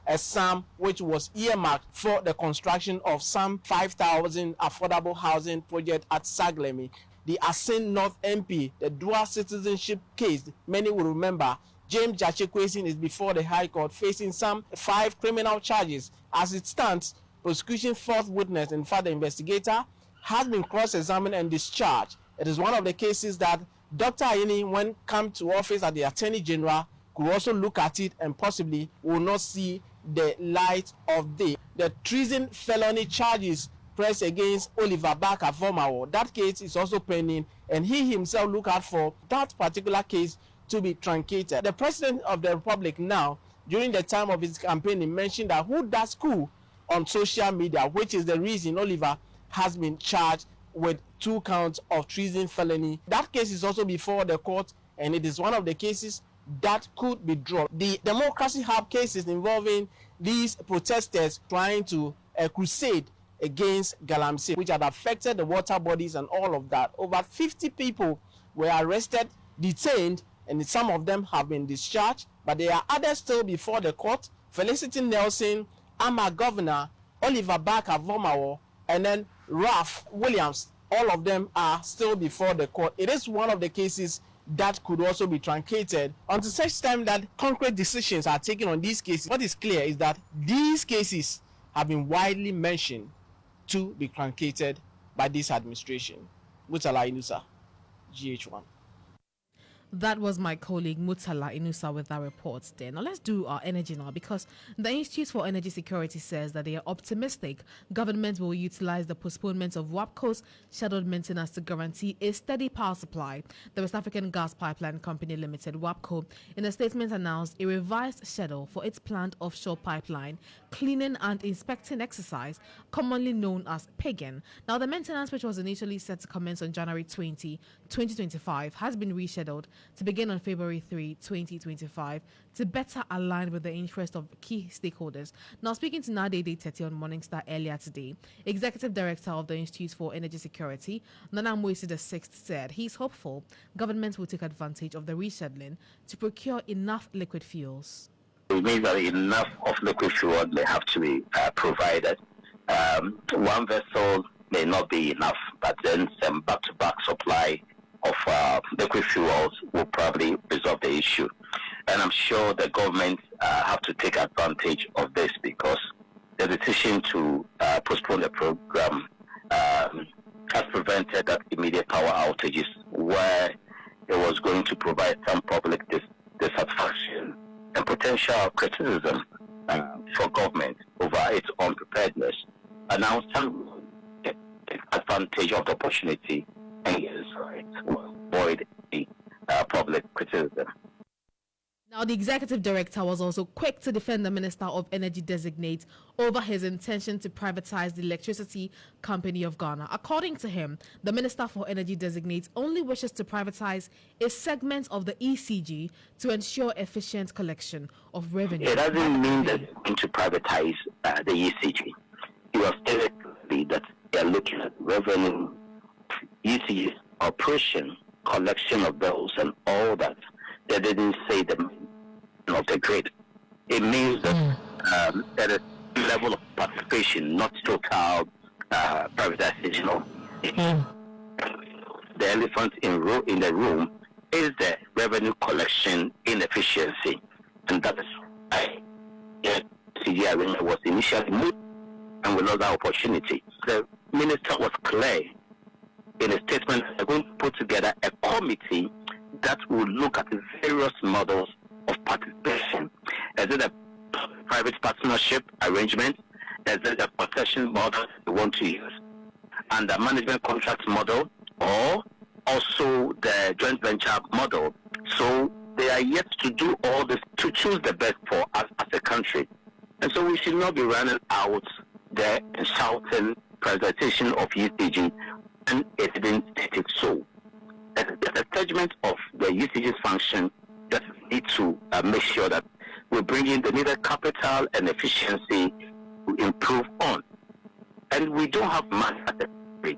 a sum which was earmarked for the construction of some 5,000 affordable housing project at Sagleme. The Asin North MP, the dual citizenship case, many will remember, James Jachekwesin is before the High Court facing some 5 criminal charges. As it stands, prosecution fourth witness, in fact the investigator, has been cross-examined and discharged. It is one of the cases that Dr. Ayeni, when come to office at the Attorney General, could also look at it and possibly will not see the light of day. The treason felony charges pressed against Oliver Barker Vomawo, that case is also pending, and he himself look out for that particular case to be truncated. The President of the Republic now, during the time of his campaigning, mentioned that who does coup on social media, which is the reason Oliver has been charged with 2 counts of treason felony. That case is also before the court, and it is one of the cases that could be dropped. The Democracy Hub cases involving these protesters trying to crusade against Galamsey, which had affected the water bodies and all of that. Over 50 people were arrested, detained, and some of them have been discharged, but there are others still before the court. Felicity Nelson, Ama Governor, Oliver Barker Vomawo, and then Ralph Williams, all of them are still before the court. It is one of the cases that could also be truncated until such time that concrete decisions are taken on these cases. What is clear is that these cases have been widely mentioned to be truncated by this administration. Mutala Inusa, GH1. That was my colleague Mutala Inusa with our reports there. Now let's do our energy now, because the Institute for Energy Security says that they are optimistic government will utilize the postponement of WAPCO's scheduled maintenance to guarantee a steady power supply. The West African Gas Pipeline Company Limited, WAPCO, in a statement announced a revised schedule for its planned offshore pipeline cleaning and inspecting exercise, commonly known as PEGIN. Now the maintenance, which was initially set to commence on January 20, 2025, has been rescheduled to begin on February 3, 2025, to better align with the interest of key stakeholders. Now, speaking to Nade Tete on Morningstar earlier today, Executive Director of the Institute for Energy Security, Nana Moisi VI, said he's hopeful government will take advantage of the rescheduling to procure enough liquid fuels. It means that enough of liquid fuel may have to be provided. One vessel may not be enough, but then some back-to-back supply of liquid fuels will probably resolve the issue. And I'm sure the government have to take advantage of this, because the decision to postpone the program has prevented that immediate power outages where it was going to provide some public dissatisfaction and potential criticism for government over its own preparedness. And now some take advantage of the opportunity and yes, right, to avoid the public criticism. Now, the executive director was also quick to defend the Minister of Energy designate over his intention to privatize the electricity company of Ghana. According to him, the Minister for Energy designate only wishes to privatize a segment of the ECG to ensure efficient collection of revenue. It doesn't mean that it's going to privatize the ECG. He was stated that they are looking at revenue, ECG operation, collection of bills, and all that. They didn't say the of the grid. It means that there is a level of participation, not total privatization. The elephant in the room is the revenue collection inefficiency, and that is why the CG arena was initially moved and we lost that opportunity. The minister was clear in a statement that they're going to put together a committee that will look at the various models of participation. Is it a private partnership arrangement? Is it a concession model they want to use? And the management contract model, or also the joint venture model? So they are yet to do all this to choose the best for us as a country. And so we should not be running out there and shouting privatization of UCG and it didn't state it so. The judgment of the UCG's function that we need to make sure that we bring in the needed capital and efficiency to improve on. And we don't have money at the rate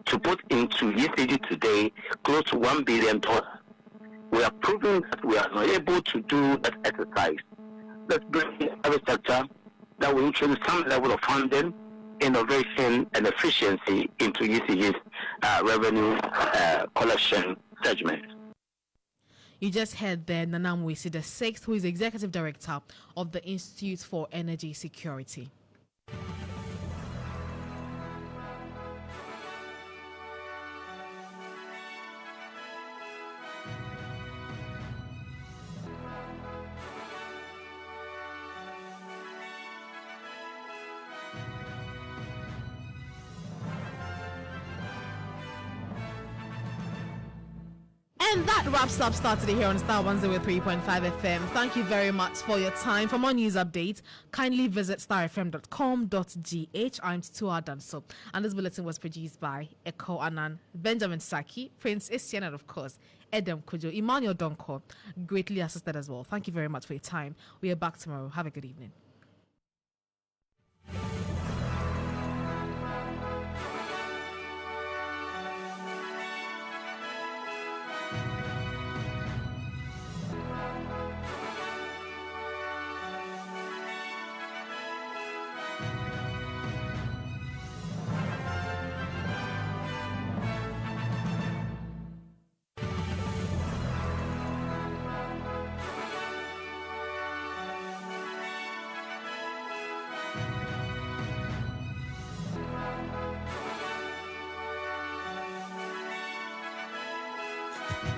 to put into UCG today close to $1 billion. We are proving that we are not able to do that exercise. Let's bring in every sector that will introduce some level of funding, innovation, and efficiency into UCG's revenue collection segment. You just heard there Nana Moisi VI, who is Executive Director of the Institute for Energy Security. And that wraps up Starr today here on Star 103.5 FM. Thank you very much for your time. For more news updates, kindly visit starfm.com.gh. I'm Tutuwaa Danso. And this bulletin was produced by Eko Anan, Benjamin Saki, Prince Estienne, and of course, Edem Kujo, Emmanuel Donko, greatly assisted as well. Thank you very much for your time. We are back tomorrow. Have a good evening.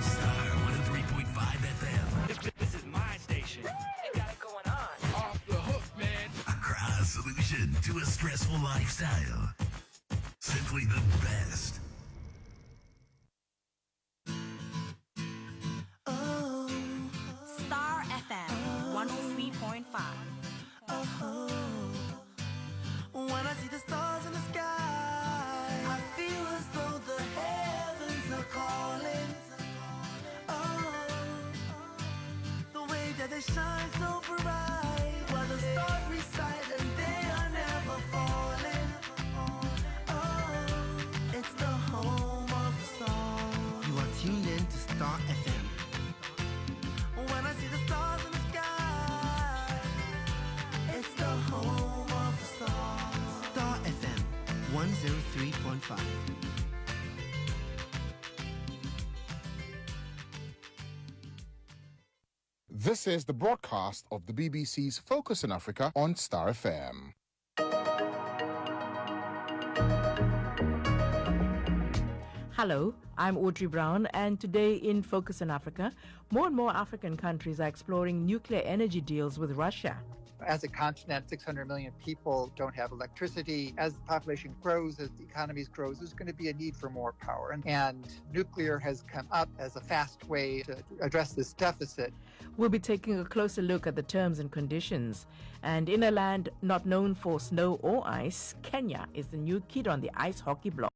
Starr 103.5 FM. This is my station. You got it going on. Off the hook, man. Accra's solution to a stressful lifestyle. Simply the best. Starr FM 103.5. When I see the stars in the sky, I feel as though the heavens are calling. Oh. 5. This is the broadcast of the BBC's Focus in Africa on Starr FM. Hello, I'm Audrey Brown, and today in Focus on Africa, more and more African countries are exploring nuclear energy deals with Russia. As a continent, 600 million people don't have electricity. As the population grows, as the economies grows, there's going to be a need for more power. And nuclear has come up as a fast way to address this deficit. We'll be taking a closer look at the terms and conditions. And in a land not known for snow or ice, Kenya is the new kid on the ice hockey block.